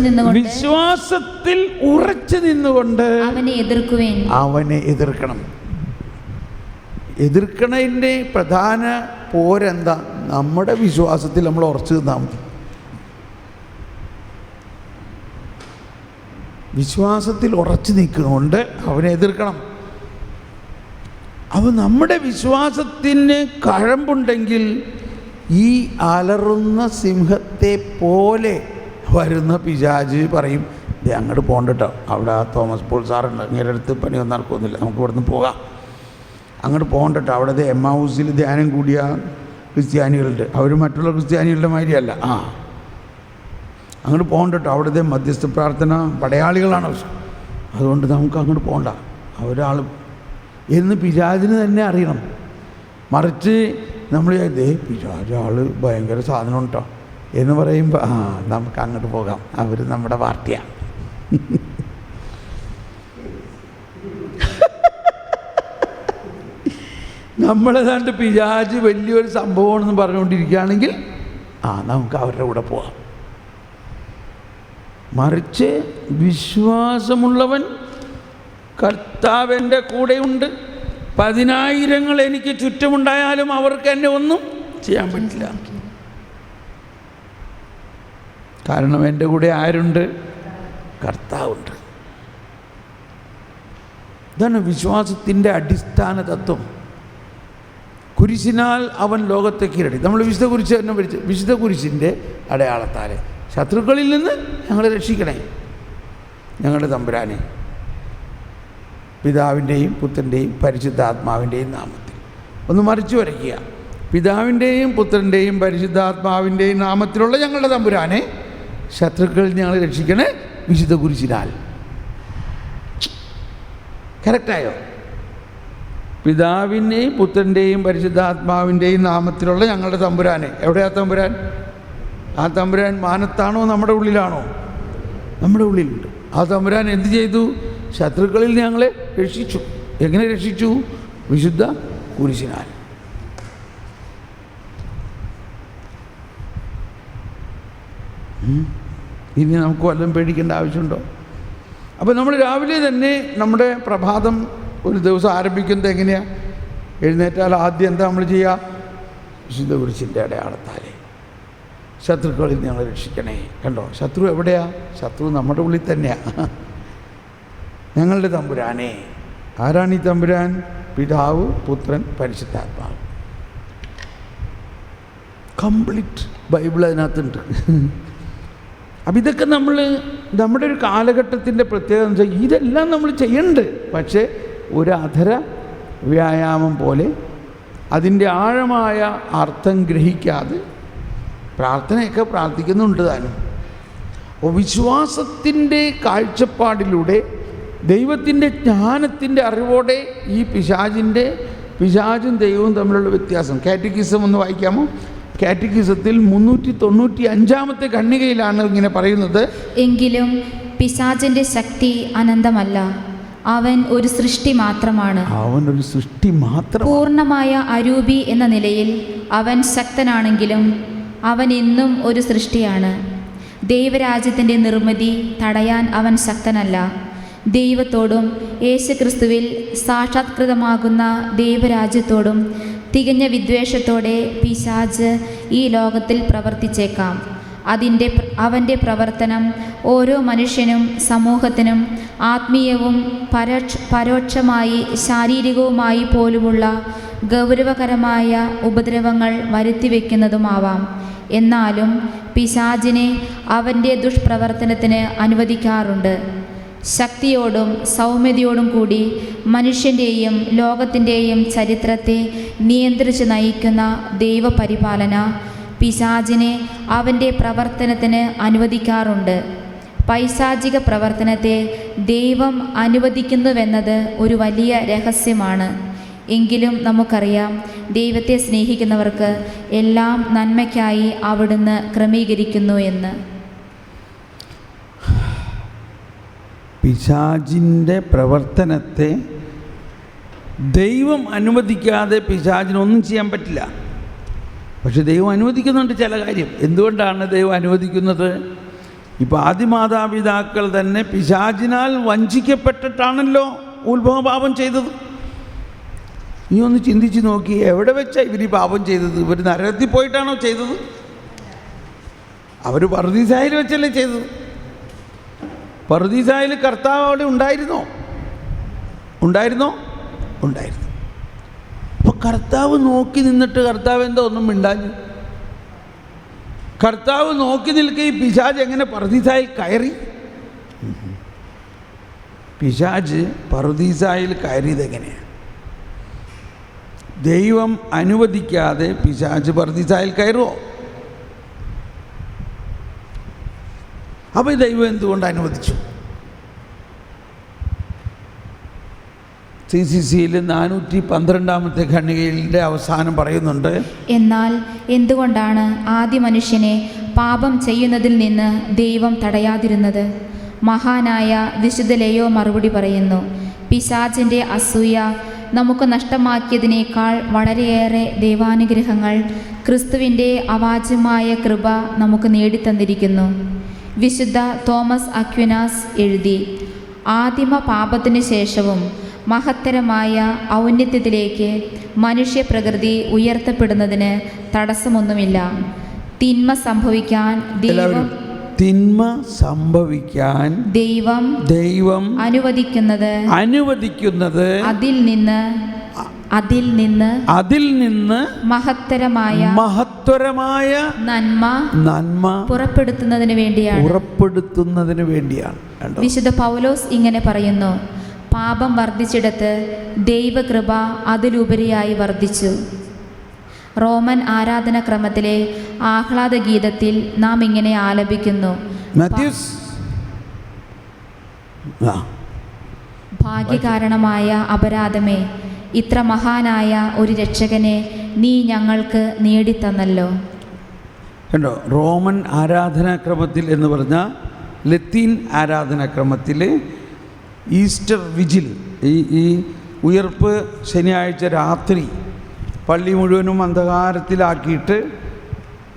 നിന്നുകൊണ്ട് അവനെ എതിർക്കണം. എതിർക്കണതിൻ്റെ പ്രധാന പോരെന്താ? നമ്മുടെ വിശ്വാസത്തിൽ നമ്മൾ ഉറച്ചു നിന്നാൽ മതി. വിശ്വാസത്തിൽ ഉറച്ചു നിൽക്കുന്നുകൊണ്ട് അവനെ എതിർക്കണം. അപ്പോൾ നമ്മുടെ വിശ്വാസത്തിന് കഴമ്പുണ്ടെങ്കിൽ ഈ അലറുന്ന സിംഹത്തെ പോലെ വരുന്ന പിശാച് പറയും, ദേ അങ്ങോട്ട് പോകണ്ട കേട്ടോ, അവിടെ തോമസ് പോൾ സാറുണ്ട്, ഇങ്ങനെ അടുത്ത് പണിയൊന്നും നടക്കുന്നില്ല, നമുക്ക് ഇവിടുന്ന് പോകാം, അങ്ങോട്ട് പോകണ്ട കേട്ടോ, അവിടെ എമ്മാവൂസിൽ ധ്യാനം കൂടിയ ക്രിസ്ത്യാനികളുണ്ട്, അവർ മറ്റുള്ള ക്രിസ്ത്യാനികളുടെ മാതിരിയല്ല, അങ്ങോട്ട് പോകണ്ട കേട്ടോ, അവിടുത്തെ മധ്യസ്ഥ പ്രാർത്ഥന പടയാളികളാണ്, അതുകൊണ്ട് നമുക്ക് അങ്ങോട്ട് പോകണ്ട ഒരാൾ എന്ന് പിശാചിന് തന്നെ അറിയണം. മറിച്ച് നമ്മൾ പിശാച് ആൾ ഭയങ്കര സാധനം കേട്ടോ എന്ന് പറയുമ്പോൾ നമുക്ക് അങ്ങോട്ട് പോകാം, അവർ നമ്മുടെ പാർട്ടിയാണ്. നമ്മളേതാണ്ട് പിശാച് വലിയൊരു സംഭവമാണെന്ന് പറഞ്ഞുകൊണ്ടിരിക്കുകയാണെങ്കിൽ നമുക്ക് അവരുടെ കൂടെ പോകാം. മറിച്ച് വിശ്വാസമുള്ളവൻ കർത്താവിൻ്റെ കൂടെയുണ്ട്, 10,000 എനിക്ക് ചുറ്റുമുണ്ടായാലും അവർക്ക് എന്നെ ഒന്നും ചെയ്യാൻ പറ്റില്ല. കാരണം എൻ്റെ കൂടെ ആരുണ്ട്? കർത്താവുണ്ട്. ഇതാണ് വിശ്വാസത്തിൻ്റെ അടിസ്ഥാന തത്വം. കുരിശിനാൽ അവൻ ലോകത്തെ കീഴടക്കി. നമ്മൾ വിശുദ്ധ കുരിശ് തന്നെ പഠിച്ചു. വിശുദ്ധ കുരിശിൻ്റെ അടയാളത്താൽ ശത്രുക്കളിൽ നിന്ന് ഞങ്ങളെ രക്ഷിക്കണേ, ഞങ്ങളുടെ തമ്പുരാനെ, പിതാവിൻ്റെയും പുത്രൻ്റെയും പരിശുദ്ധാത്മാവിൻ്റെയും നാമത്തിൽ. ഒന്ന് മറിച്ചു വരയ്ക്കുക. പിതാവിൻ്റെയും പുത്രൻ്റെയും പരിശുദ്ധാത്മാവിൻ്റെയും നാമത്തിലുള്ള ഞങ്ങളുടെ തമ്പുരാനെ, ശത്രുക്കളിൽ ഞങ്ങളെ രക്ഷിക്കണേ വിശുദ്ധ കുരിശിനാൽ. കറക്റ്റായോ? പിതാവിൻ്റെയും പുത്രൻ്റെയും പരിശുദ്ധാത്മാവിൻ്റെയും നാമത്തിലുള്ള ഞങ്ങളുടെ തമ്പുരാനെ. എവിടെയാ തമ്പുരാൻ? ആ തമ്പുരാൻ മാനത്താണോ നമ്മുടെ ഉള്ളിലാണോ? നമ്മുടെ ഉള്ളിലുണ്ട്. ആ തമ്പുരാൻ എന്ത് ചെയ്തു? ശത്രുക്കളിൽ ഞങ്ങളെ രക്ഷിച്ചു. എങ്ങനെ രക്ഷിച്ചു? വിശുദ്ധ കുരിശിനാൽ. ഇനി നമുക്ക് വല്ലതും പേടിക്കേണ്ട ആവശ്യമുണ്ടോ? അപ്പോൾ നമ്മൾ രാവിലെ തന്നെ നമ്മുടെ പ്രഭാതം ഒരു ദിവസം ആരംഭിക്കുന്നത് എങ്ങനെയാണ്? എഴുന്നേറ്റാൽ ആദ്യം എന്താ നമ്മൾ ചെയ്യുക? വിശുദ്ധ കുരിശിൻ്റെ അടയാളത്താലേ ശത്രുക്കളിൽ ഞങ്ങളെ രക്ഷിക്കണേ. കണ്ടോ, ശത്രു എവിടെയാ? ശത്രു നമ്മുടെ ഉള്ളിൽ തന്നെയാണ്. ഞങ്ങളുടെ തമ്പുരാനെ. ആരാണ് ഈ തമ്പുരാൻ? പിതാവ്, പുത്രൻ, പരിശുദ്ധാത്മാവ്. കംപ്ലീറ്റ് ബൈബിൾ അതിനകത്തുണ്ട്. അപ്പം ഇതൊക്കെ നമ്മൾ നമ്മുടെ ഒരു കാലഘട്ടത്തിൻ്റെ പ്രത്യേകത എന്ന് വെച്ചാൽ ഇതെല്ലാം നമ്മൾ ചെയ്യുന്നുണ്ട്. പക്ഷേ ഒരു അധര വ്യായാമം പോലെ അതിൻ്റെ ആഴമായ അർത്ഥം ഗ്രഹിക്കാതെ പ്രാർത്ഥനയൊക്കെ പ്രാർത്ഥിക്കുന്നുണ്ട് താനും. അപ്പോൾ വിശ്വാസത്തിൻ്റെ കാഴ്ചപ്പാടിലൂടെ ദൈവത്തിൻ്റെ ജ്ഞാനത്തിൻ്റെ അറിവോടെ ഈ പിശാചും ദൈവവും തമ്മിലുള്ള വ്യത്യാസം. കാറ്റഗിസം ഒന്ന് വായിക്കാമോ? കാറ്റഗിസത്തിൽ 395 ഖണ്ഡികയിലാണ് ഇങ്ങനെ പറയുന്നത്: എങ്കിലും പിശാചിന്റെ ശക്തി അനന്തമല്ല, അവൻ ഒരു സൃഷ്ടി മാത്രമാണ്. അവൻ ഒരു സൃഷ്ടി മാത്രം. പൂർണ്ണമായ അരൂപി എന്ന നിലയിൽ അവൻ ശക്തനാണെങ്കിലും അവൻ എന്നും ഒരു സൃഷ്ടിയാണ്. ദൈവരാജ്യത്തിൻ്റെ നിർമ്മിതി തടയാൻ അവൻ ശക്തനല്ല. ദൈവത്തോടും യേശുക്രിസ്തുവിൽ സാക്ഷാത്കൃതമാകുന്ന ദൈവരാജ്യത്തോടും തികഞ്ഞ വിദ്വേഷത്തോടെ പിശാച് ഈ ലോകത്തിൽ പ്രവർത്തിച്ചേക്കാം. അവൻ്റെ പ്രവർത്തനം ഓരോ മനുഷ്യനും സമൂഹത്തിനും ആത്മീയവും പരോക്ഷമായി ശാരീരികവുമായി പോലുമുള്ള ഗൗരവകരമായ ഉപദ്രവങ്ങൾ വരുത്തിവെക്കുന്നതുമാവാം. എന്നാലും പിശാചിനെ അവൻ്റെ ദുഷ്പ്രവർത്തനത്തിന് അനുവദിക്കാറുണ്ട്. ശക്തിയോടും സൗമ്യതയോടും കൂടി മനുഷ്യൻ്റെയും ലോകത്തിൻ്റെയും ചരിത്രത്തെ നിയന്ത്രിച്ച് നയിക്കുന്ന ദൈവപരിപാലന പിശാചിനെ അവൻ്റെ പ്രവർത്തനത്തിന് അനുവദിക്കാറുണ്ട്. പൈശാചിക പ്രവർത്തനത്തെ ദൈവം അനുവദിക്കുന്നുവെന്നത് ഒരു വലിയ രഹസ്യമാണ്. എങ്കിലും നമുക്കറിയാം, ദൈവത്തെ സ്നേഹിക്കുന്നവർക്ക് എല്ലാം നന്മയ്ക്കായി അവിടുന്ന് ക്രമീകരിക്കുന്നു എന്ന്. പിശാചിൻ്റെ പ്രവർത്തനത്തെ ദൈവം അനുവദിക്കാതെ പിശാചിനൊന്നും ചെയ്യാൻ പറ്റില്ല. പക്ഷെ ദൈവം അനുവദിക്കുന്നുണ്ട് ചില കാര്യം. എന്തുകൊണ്ടാണ് ദൈവം അനുവദിക്കുന്നത്? ഇപ്പോൾ ആദിമാതാപിതാക്കൾ തന്നെ പിശാചിനാൽ വഞ്ചിക്കപ്പെട്ടിട്ടാണല്ലോ ഉത്ഭവപാപം ചെയ്തത്. നീ ഒന്ന് ചിന്തിച്ച് നോക്കി, എവിടെ വെച്ചാണ് ഇവർ ഈ പാപം ചെയ്തത്? ഇവർ നരകത്തിൽ പോയിട്ടാണോ ചെയ്തത്? അവർ പറുദീസായിൽ വെച്ചല്ലേ ചെയ്തത്? പറുദീസായിൽ കർത്താവ് അവിടെ ഉണ്ടായിരുന്നോ? ഉണ്ടായിരുന്നു. അപ്പോൾ കർത്താവ് നോക്കി നിന്നിട്ട് കർത്താവ് എന്താ ഒന്നും മിണ്ടാഞ്ഞു? കർത്താവ് നോക്കി നിൽക്കുക, ഈ പിശാച് എങ്ങനെ പറുദീസായിൽ കയറി? പിശാച് പറുദീസായിൽ കയറിയത് എങ്ങനെയാണ്? ദൈവം അനുവദിക്കാതെ പിശാച് പറുദീസായിൽ കയറുമോ? അപ്പോൾ ദൈവം എന്തുകൊണ്ട് അനുവദിച്ചു? CCCയിൽ 412 ഖണ്ഡികയുടെ അവസാനം പറയുന്നുണ്ട്, എന്നാൽ എന്തുകൊണ്ടാണ് ആദ്യ മനുഷ്യനെ പാപം ചെയ്യുന്നതിൽ നിന്ന് ദൈവം തടയാതിരുന്നത്? മഹാനായ വിശുദ്ധ ലേയോ മറുപടി പറയുന്നു, പിശാചിൻ്റെ അസൂയ നമുക്ക് നഷ്ടമാക്കിയതിനേക്കാൾ വളരെയേറെ ദൈവാനുഗ്രഹങ്ങൾ ക്രിസ്തുവിൻ്റെ അവാച്യമായ കൃപ നമുക്ക് നേടിത്തന്നിരിക്കുന്നു. വിശുദ്ധ തോമസ് അക്വിനാസ് എഴുതി, ആദിമ പാപത്തിനു ശേഷവും മഹത്തരമായ ഔന്നത്യത്തിലേക്ക് മനുഷ്യപ്രകൃതി ഉയർത്തപ്പെടുന്നതിന് തടസ്സമൊന്നുമില്ല. തിന്മ സംഭവിക്കാൻ ദൈവം അനുവദിക്കുന്നത് അതിൽ നിന്ന് മഹത്തരമായ നന്മ പുറപ്പെടുത്തുന്നതിന് വേണ്ടിയാണ്. വിശുദ്ധ പൗലോസ് ഇങ്ങനെ പറയുന്നു, പാപം വർദ്ധിച്ചിടത്ത് ദൈവകൃപ അതിലുപരിയായി വർദ്ധിച്ചു. റോമൻ ആരാധനാക്രമത്തിലെ ആഹ്ലാദ ഗീതത്തിൽ നാം ഇങ്ങനെ ആലപിക്കുന്നു, ഭാഗ്യകാരണമായ അപരാധമേ, ഇത്ര മഹാനായ ഒരു രക്ഷകനെ നീ ഞങ്ങൾക്ക് നേടിത്തന്നല്ലോ. കണ്ടോ, റോമൻ ആരാധനാക്രമത്തിൽ എന്ന് പറഞ്ഞാൽ ലത്തീൻ ആരാധനാക്രമത്തിൽ ഈസ്റ്റർ വിജിൽ, ഈ ഉയർപ്പ് ശനിയാഴ്ച രാത്രി പള്ളി മുഴുവനും അന്ധകാരത്തിലാക്കിയിട്ട്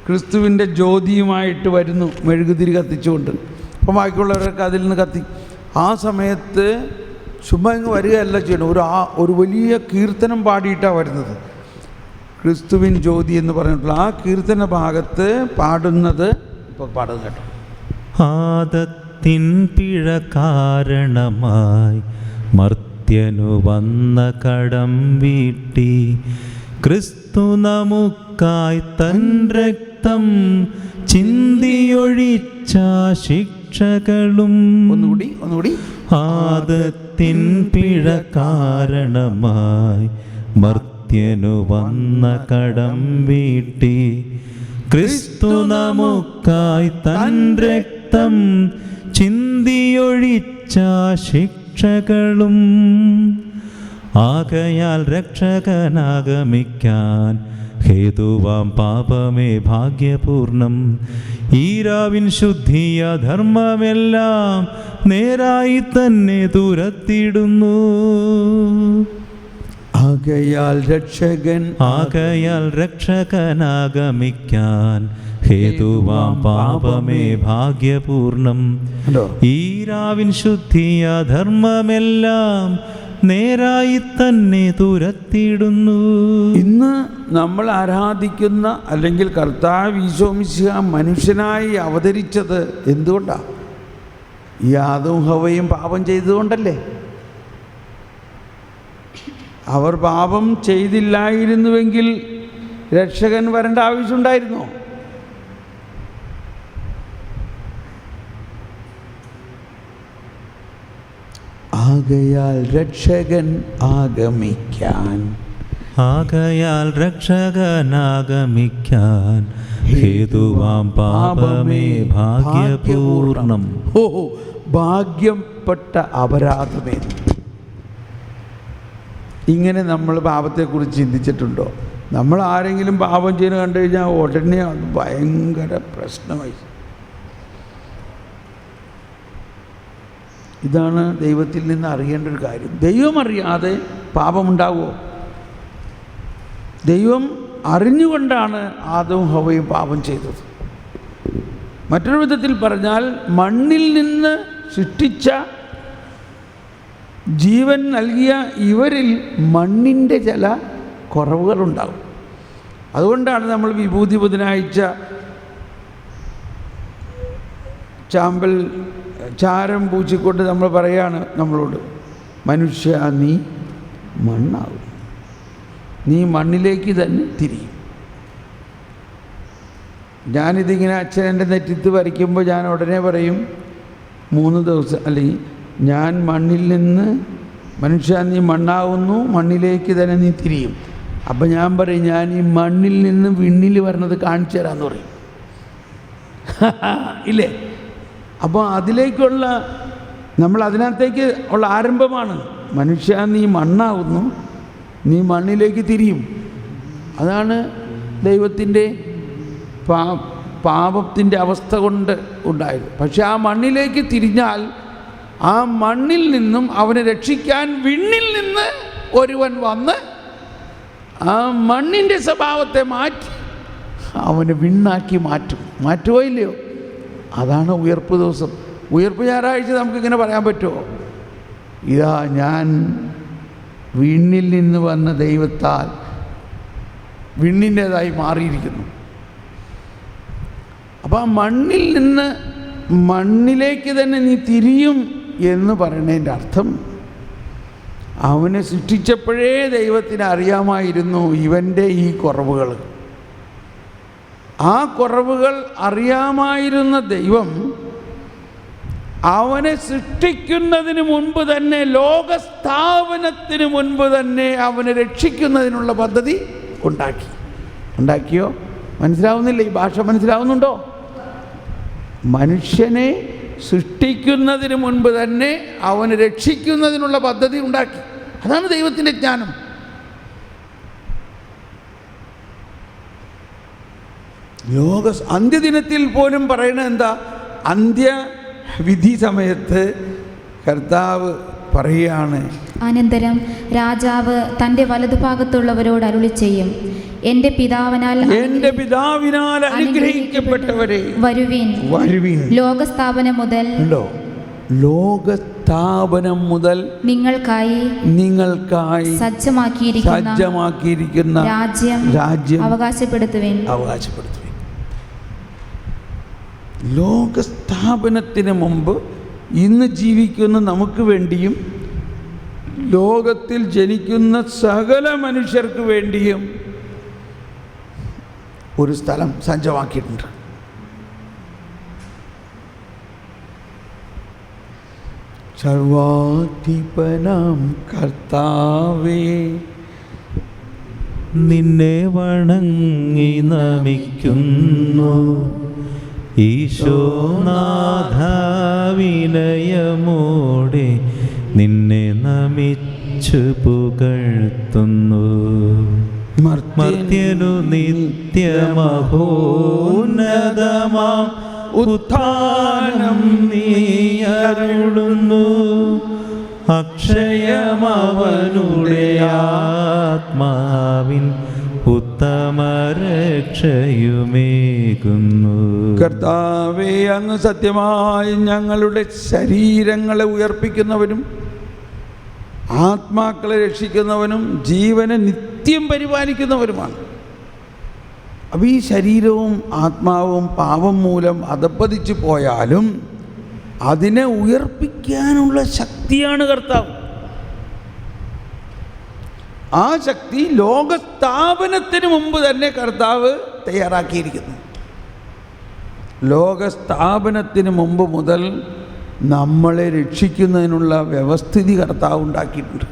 ക്രിസ്തുവിൻ്റെ ജ്യോതിയുമായിട്ട് വരുന്നു, മെഴുകുതിരി കത്തിച്ചുകൊണ്ട്. അപ്പം ബാക്കിയുള്ളവരൊക്കെ അതിൽ നിന്ന് കത്തി. ആ സമയത്ത് ചുമ്മാ ഇങ്ങ് വരികയല്ല ചെയ്യണം, ഒരു വലിയ കീർത്തനം പാടിയിട്ടാണ് വരുന്നത്. ക്രിസ്തുവിൻ ജ്യോതി എന്ന് പറഞ്ഞിട്ടുള്ള ആ കീർത്തന ഭാഗത്ത് പാടുന്നത് ഇപ്പോൾ പാടുന്നത് കേട്ടോ. ആദത്തിൻ പിഴ കാരണമായി മർത്യനു വന്ന കടം വീട്ടി ക്രിസ്തു നമുക്കായി തൻ രക്തം ചിന്തിയൊഴിച്ച ശിക്ഷകളും. ഒന്നുകൂടി ആദത്തിൻ പിഴ കാരണമായി മർത്യനു വന്ന കടം വീട്ടി ക്രിസ്തു നമുക്കായി തൻ രക്തം ചിന്തിയൊഴിച്ച ശിക്ഷകളും. ആകയാൽ രക്ഷകനാഗമിക്കാൻ ഹേതുവാം പാപമേ ഭാഗ്യപൂർണം. ഈരാവിൻ ശുദ്ധിയ ധർമ്മമെല്ലാം നേരായി തന്നെ തുരത്തിടുന്നു. ആകയാൽ രക്ഷകനാഗമിക്കാൻ ഹേതുവാം പാപമേ ഭാഗ്യപൂർണം. ഈരാവിൻ ശുദ്ധിയ ധർമ്മമെല്ലാം നേരായി തന്നെ തുരത്തിടുന്നു. ഇന്ന് നമ്മൾ ആരാധിക്കുന്ന അല്ലെങ്കിൽ കർത്താവ് ഈശോ മിശിഹ മനുഷ്യനായി അവതരിച്ചത് എന്തുകൊണ്ടാണ്? ഈ ആദവും ഹവ്വയും പാപം ചെയ്തതുകൊണ്ടല്ലേ? അവർ പാപം ചെയ്തില്ലായിരുന്നുവെങ്കിൽ രക്ഷകൻ വരേണ്ട ആവശ്യമുണ്ടായിരുന്നോ? ആകയാൽ രക്ഷകൻ ആഗമിക്കാൻ ഹേതുവാം പാപമേ ഭാഗ്യപൂർണം. ഭാഗ്യപ്പെട്ട അപരാധമേ. ഇങ്ങനെ നമ്മൾ പാപത്തെക്കുറിച്ച് ചിന്തിച്ചിട്ടുണ്ടോ? നമ്മൾ ആരെങ്കിലും പാപം ചെയ്യുന്ന കണ്ടു കഴിഞ്ഞാൽ ഉടനെ അത് ഭയങ്കര പ്രശ്നമായി. ഇതാണ് ദൈവത്തിൽ നിന്ന് അറിയേണ്ട ഒരു കാര്യം. ദൈവം അറിയാതെ പാപമുണ്ടാകുമോ? ദൈവം അറിഞ്ഞുകൊണ്ടാണ് ആദവും ഹവ്വയും പാപം ചെയ്തത്. മറ്റൊരു വിധത്തിൽ പറഞ്ഞാൽ മണ്ണിൽ നിന്ന് സൃഷ്ടിച്ച ജീവൻ നൽകിയ ഇവരിൽ മണ്ണിൻ്റെ ചില കുറവുകളുണ്ടാകും. അതുകൊണ്ടാണ് നമ്മൾ വിഭൂതി ബുധനാഴ്ച ചാരം പൂച്ചിക്കൊണ്ട് നമ്മൾ പറയാണ് നമ്മളോട്, മനുഷ്യ നീ മണ്ണാകും, നീ മണ്ണിലേക്ക് തന്നെ തിരിയും. ഞാനിതിങ്ങനെ അച്ഛൻ എൻ്റെ നെറ്റിത്ത് വരയ്ക്കുമ്പോൾ ഞാൻ ഉടനെ പറയും 3 ദിവസം, അല്ലെങ്കിൽ ഞാൻ മണ്ണിൽ നിന്ന് മനുഷ്യ നീ മണ്ണാവുന്നു, മണ്ണിലേക്ക് തന്നെ നീ തിരിയും. അപ്പം ഞാൻ പറയും ഞാൻ ഈ മണ്ണിൽ നിന്ന് വിണ്ണിൽ വരണത് കാണിച്ചു തരാമെന്ന് പറയും. ഇല്ലേ? അപ്പോൾ അതിലേക്കുള്ള നമ്മൾ അതിനകത്തേക്ക് ഉള്ള ആരംഭമാണ്. മനുഷ്യ നീ മണ്ണാവുന്നു, നീ മണ്ണിലേക്ക് തിരിയും. അതാണ് ദൈവത്തിൻ്റെ പാപത്തിൻ്റെ അവസ്ഥ കൊണ്ട് ഉണ്ടായത്. പക്ഷെ ആ മണ്ണിലേക്ക് തിരിഞ്ഞാൽ ആ മണ്ണിൽ നിന്നും അവനെ രക്ഷിക്കാൻ വിണ്ണിൽ നിന്ന് ഒരുവൻ വന്ന് ആ മണ്ണിൻ്റെ സ്വഭാവത്തെ മാറ്റി അവനെ വിണ്ണാക്കി മാറ്റുമോ ഇല്ലയോ? അതാണ് ഉയർപ്പ് ദിവസം. ഉയർപ്പ് ഞായറാഴ്ച നമുക്കിങ്ങനെ പറയാൻ പറ്റുമോ? ഇതാ ഞാൻ വിണ്ണിൽ നിന്ന് വന്ന ദൈവത്താൽ വിണ്ണിൻ്റേതായി മാറിയിരിക്കുന്നു. അപ്പോൾ ആ മണ്ണിൽ നിന്ന് മണ്ണിലേക്ക് തന്നെ നീ തിരിയും എന്ന് പറയുന്നതിൻ്റെ അർത്ഥം അവനെ സൃഷ്ടിച്ചപ്പോഴേ ദൈവത്തിന് അറിയാമായിരുന്നു ഇവൻ്റെ ഈ കുറവുകൾ. ആ കുറവുകൾ അറിയാമായിരുന്ന ദൈവം അവനെ സൃഷ്ടിക്കുന്നതിന് മുൻപ് തന്നെ, ലോകസ്ഥാപനത്തിന് മുൻപ് തന്നെ അവനെ രക്ഷിക്കുന്നതിനുള്ള പദ്ധതി ഉണ്ടാക്കിയോ? മനസ്സിലാവുന്നില്ല? ഈ ഭാഷ മനസ്സിലാവുന്നുണ്ടോ? മനുഷ്യനെ സൃഷ്ടിക്കുന്നതിന് മുൻപ് തന്നെ അവനെ രക്ഷിക്കുന്നതിനുള്ള പദ്ധതി ഉണ്ടാക്കി. അതാണ് ദൈവത്തിൻ്റെ ജ്ഞാനം. അന്ത്യദിനത്തിൽ പോലും പറയണത് എന്താ? അന്ത്യവിധി സമയത്ത് കർത്താവ് പറയുകയാണ്, അനന്തരം രാജാവ് തൻ്റെ വലതുഭാഗത്തുള്ളവരോട് അരുളി ചെയ്യും, എൻ്റെ പിതാവിനാൽ അനുഗ്രഹിക്കപ്പെട്ടവരെ വരുവിൻ. ലോകസ്ഥാപനം മുതൽ നിങ്ങൾക്കായി സജ്ജമാക്കിയിരിക്കുന്ന രാജ്യം അവകാശപ്പെടുത്തുവിൻ. ലോകസ്ഥാപനത്തിന് മുമ്പ് ഇന്ന് ജീവിക്കുന്ന നമുക്ക് വേണ്ടിയും ലോകത്തിൽ ജനിക്കുന്ന സകല മനുഷ്യർക്ക് വേണ്ടിയും ഒരു സ്ഥലം സജ്ജമാക്കിയിട്ടുണ്ട്. സർവാധിപനാം കർത്താവേ, നിന്നെ വണങ്ങി നമിക്കുന്നു. ഈശോനാഥ വിനയമോടെ നിന്നെ നമിച്ചു പുകഴ്ത്തുന്നു. മർത്യനു നിത്യമഹോന്നതമാം ഉത്ഥാനം നീ അരുളുന്നു. അക്ഷയമവനുടെ ആത്മാവിൻ ഉത്തമരക്ഷയുമേകുന്നു. കർത്താവേ, അങ്ങ് സത്യമായി ഞങ്ങളുടെ ശരീരങ്ങളെ ഉയർപ്പിക്കുന്നവനും ആത്മാക്കളെ രക്ഷിക്കുന്നവനും ജീവനെ നിത്യം പരിപാലിക്കുന്നവരുമാണ്. അപ്പോൾ ഈ ശരീരവും ആത്മാവും പാപം മൂലം അധപ്പതിച്ചു പോയാലും അതിനെ ഉയർപ്പിക്കാനുള്ള ശക്തിയാണ് കർത്താവ്. ആ ശക്തി ലോകസ്ഥാപനത്തിന് മുമ്പ് തന്നെ കർത്താവ് തയ്യാറാക്കിയിരിക്കുന്നു. ലോകസ്ഥാപനത്തിന് മുമ്പ് മുതൽ നമ്മളെ രക്ഷിക്കുന്നതിനുള്ള വ്യവസ്ഥിതി കർത്താവ് ഉണ്ടാക്കിയിട്ടുണ്ട്.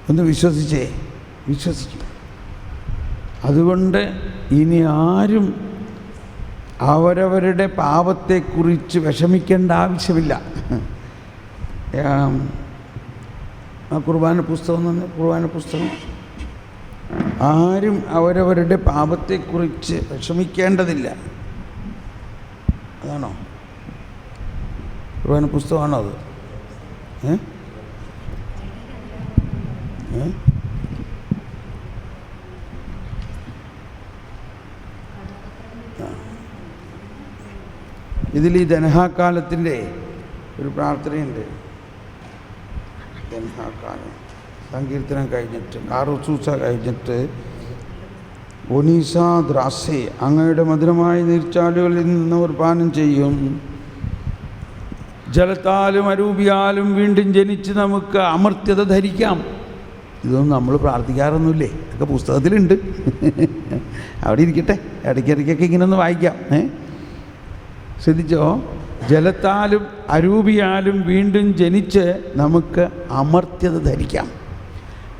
ഒന്ന് വിശ്വസിക്കും. അതുകൊണ്ട് ഇനി ആരും അവരവരുടെ പാപത്തെക്കുറിച്ച് വിഷമിക്കേണ്ട ആവശ്യമില്ല. ആ കുർബാന പുസ്തകം ആരും അവരവരുടെ പാപത്തെക്കുറിച്ച് വിഷമിക്കേണ്ടതില്ല. അതാണോ കുർബാന പുസ്തകമാണോ അത്? ഇതിൽ ഈ ധനഹാകാലത്തിൻ്റെ ഒരു പ്രാർത്ഥനയുണ്ട്. ധനഹാകാലം സങ്കീർത്തനം കഴിഞ്ഞിട്ട് കാറുസൂസ കഴിഞ്ഞിട്ട് ഒനീസ ദ്രാസെ, അങ്ങയുടെ മധുരമായ നീർച്ചാലുകളിൽ നിന്ന് ഒരു പാനം ചെയ്യും. ജലത്താലും അരൂപിയാലും വീണ്ടും ജനിച്ച് നമുക്ക് അമർത്യത ധരിക്കാം. ഇതൊന്നും നമ്മൾ പ്രാർത്ഥിക്കാറൊന്നുമില്ലേ? ഒക്കെ പുസ്തകത്തിലുണ്ട്. അവിടെ ഇരിക്കട്ടെ, ഇടയ്ക്കിടയ്ക്കൊക്കെ ഇങ്ങനെ ഒന്ന് വായിക്കാം. ശ്രദ്ധിച്ചോ? ജലത്താലും അരൂപിയാലും വീണ്ടും ജനിച്ച് നമുക്ക് അമർത്യത ധരിക്കാം.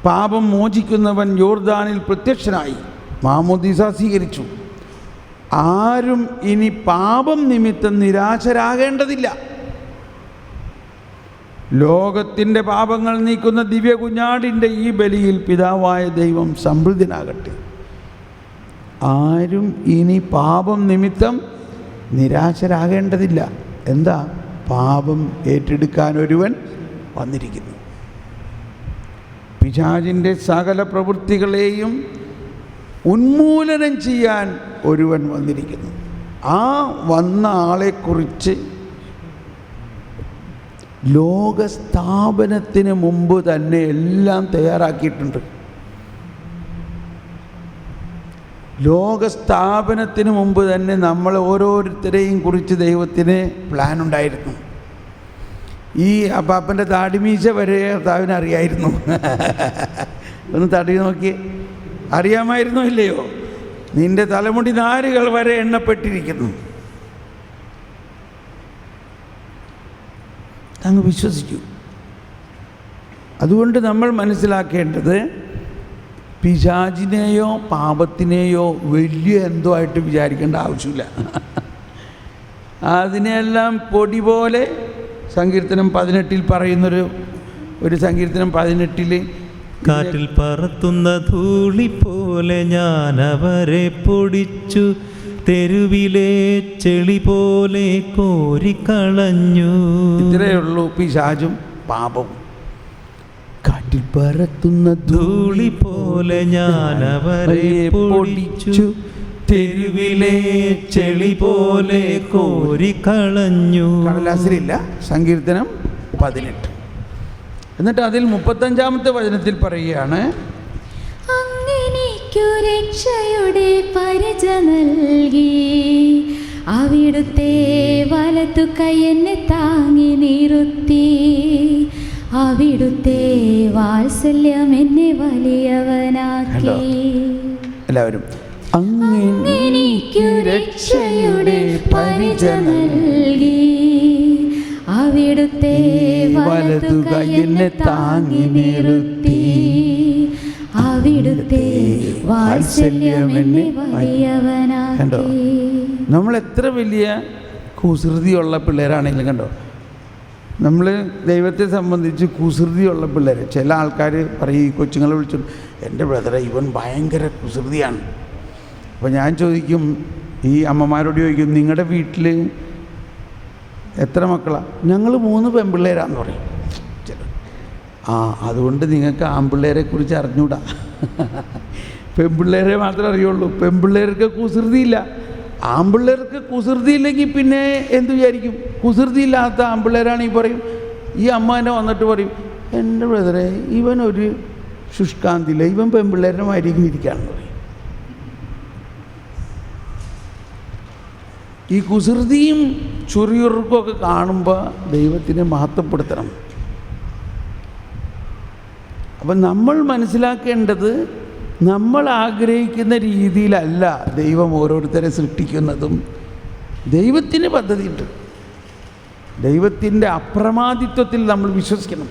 പാപം മോചിക്കുന്നവൻ യോർദാനിൽ പ്രത്യക്ഷനായി മാമോദീസ സ്വീകരിച്ചു. ആരും ഇനി പാപം നിമിത്തം നിരാശരാകേണ്ടതില്ല. ലോകത്തിൻ്റെ പാപങ്ങൾ നീക്കുന്ന ദിവ്യ കുഞ്ഞാടിൻ്റെ ഈ ബലിയിൽ പിതാവായ ദൈവം സംപ്രീതനാകട്ടെ. ആരും ഇനി പാപം നിമിത്തം നിരാശരാകേണ്ടതില്ല. എന്താ? പാപം ഏറ്റെടുക്കാൻ ഒരുവൻ വന്നിരിക്കുന്നു. പിശാചിൻ്റെ സകല പ്രവൃത്തികളെയും ഉന്മൂലനം ചെയ്യാൻ ഒരുവൻ വന്നിരിക്കുന്നു. ആ വന്ന ആളെക്കുറിച്ച് ലോകസ്ഥാപനത്തിന് മുമ്പ് തന്നെ എല്ലാം തയ്യാറാക്കിയിട്ടുണ്ട്. ലോകസ്ഥാപനത്തിന് മുമ്പ് തന്നെ നമ്മൾ ഓരോരുത്തരെയും കുറിച്ച് ദൈവത്തിന് പ്ലാൻ ഉണ്ടായിരുന്നു. ഈ അപ്പാപ്പൻ്റെ താടിമീശ വരെ കർത്താവിന് അറിയായിരുന്നു. ഒന്ന് തടി നോക്കി, അറിയാമായിരുന്നോ ഇല്ലയോ? നിന്റെ തലമുടി നാരുകൾ വരെ എണ്ണപ്പെട്ടിരിക്കുന്നു. അങ്ങ് വിശ്വസിച്ചു. അതുകൊണ്ട് നമ്മൾ മനസ്സിലാക്കേണ്ടത് പിശാചിനെയോ പാപത്തിനെയോ വലിയ എന്തോ ആയിട്ട് വിചാരിക്കേണ്ട ആവശ്യമില്ല. അതിനെല്ലാം പൊടി പോലെ സങ്കീർത്തനം 18 പറയുന്നൊരു സങ്കീർത്തനം 18 കാറ്റിൽ പറത്തുന്ന ധൂളി പോലെ ഞാൻ അവരെ പൊടിച്ചു, തെരുവിലെ ചെളി പോലെ കോരിക്കളഞ്ഞു. ഇത്രയേ ഉള്ളൂ പിശാചും പാപവും. കാറ്റിൽ പറത്തുന്ന ധൂളി പോലെ ഞാൻ അവരെ പൊടിച്ചു, തെരുവിലെ ചെളി പോലെ കോരിക്കളഞ്ഞു. കടലാസിലില്ല, സങ്കീർത്തനം 18. എന്നിട്ട് അതിൽ 35-ാമത്തെ വചനത്തിൽ പറയുകയാണ്, അങ്ങനെയ്ക്കു രക്ഷയുടെ പരിച നൽകി, അവിടുത്തെ വലതു കൈ എന്നെ താങ്ങി നിർത്തി, അവിടുത്തെ വാത്സല്യം എന്നെ വലിയവനാക്കി. എല്ലാവരും അങ്ങനെയ്ക്കു രക്ഷയുടെ പരിച നൽകി, അവിടുത്തെ വലതു കൈ എന്നെ താങ്ങി നിർത്തി, അവിടുത്തെ വാത്സല്യം എന്നെ വലിയവനാക്കി. നമ്മൾ എത്ര വലിയ കുസൃതിയുള്ള പിള്ളേരാണെങ്കിലും കണ്ടോ, നമ്മൾ ദൈവത്തെ സംബന്ധിച്ച് കുസൃതിയുള്ള പിള്ളേർ. ചില ആൾക്കാർ പറയും, ഈ കൊച്ചുങ്ങളെ വിളിച്ചു, എൻ്റെ ബ്രദറെ ഇവൻ ഭയങ്കര കുസൃതിയാണ്. അപ്പോൾ ഞാൻ ചോദിക്കും, ഈ അമ്മമാരോട് ചോദിക്കും, നിങ്ങളുടെ വീട്ടിൽ എത്ര മക്കളാണ്? ഞങ്ങൾ 3 പെൺപിള്ളേരാന്ന് പറയും. അതുകൊണ്ട് നിങ്ങൾക്ക് ആൺപിള്ളേരെ കുറിച്ച് അറിഞ്ഞൂടാ. പെൺപിള്ളേരെ മാത്രമേ അറിയുള്ളൂ. പെൺപിള്ളേർക്ക് കുസൃതിയില്ല. ആൺപിള്ളേർക്ക് കുസൃതിയില്ലെങ്കിൽ പിന്നെ എന്ത് വിചാരിക്കും? കുസൃതിയില്ലാത്ത ആൺപിള്ളേരാണെങ്കിൽ പറയും, ഈ അമ്മ തന്നെ വന്നിട്ട് പറയും, എൻ്റെ ബ്രദറെ ഇവനൊരു ശുഷ്കാന്തിയില്ല, ഇവൻ പെൺപിള്ളേരുടെ മാതിരിക്കും ഇരിക്കുകയാണെന്ന് പറയും. ഈ കുസൃതിയും ചുറിയുറുക്കൊക്കെ കാണുമ്പോൾ ദൈവത്തിനെ മഹത്വപ്പെടുത്തണം. അപ്പം നമ്മൾ മനസ്സിലാക്കേണ്ടത്, നമ്മൾ ആഗ്രഹിക്കുന്ന രീതിയിലല്ല ദൈവം ഓരോരുത്തരെ സൃഷ്ടിക്കുന്നതും. ദൈവത്തിന് പദ്ധതിയുണ്ട്. ദൈവത്തിൻ്റെ അപ്രമാദിത്വത്തിൽ നമ്മൾ വിശ്വസിക്കണം.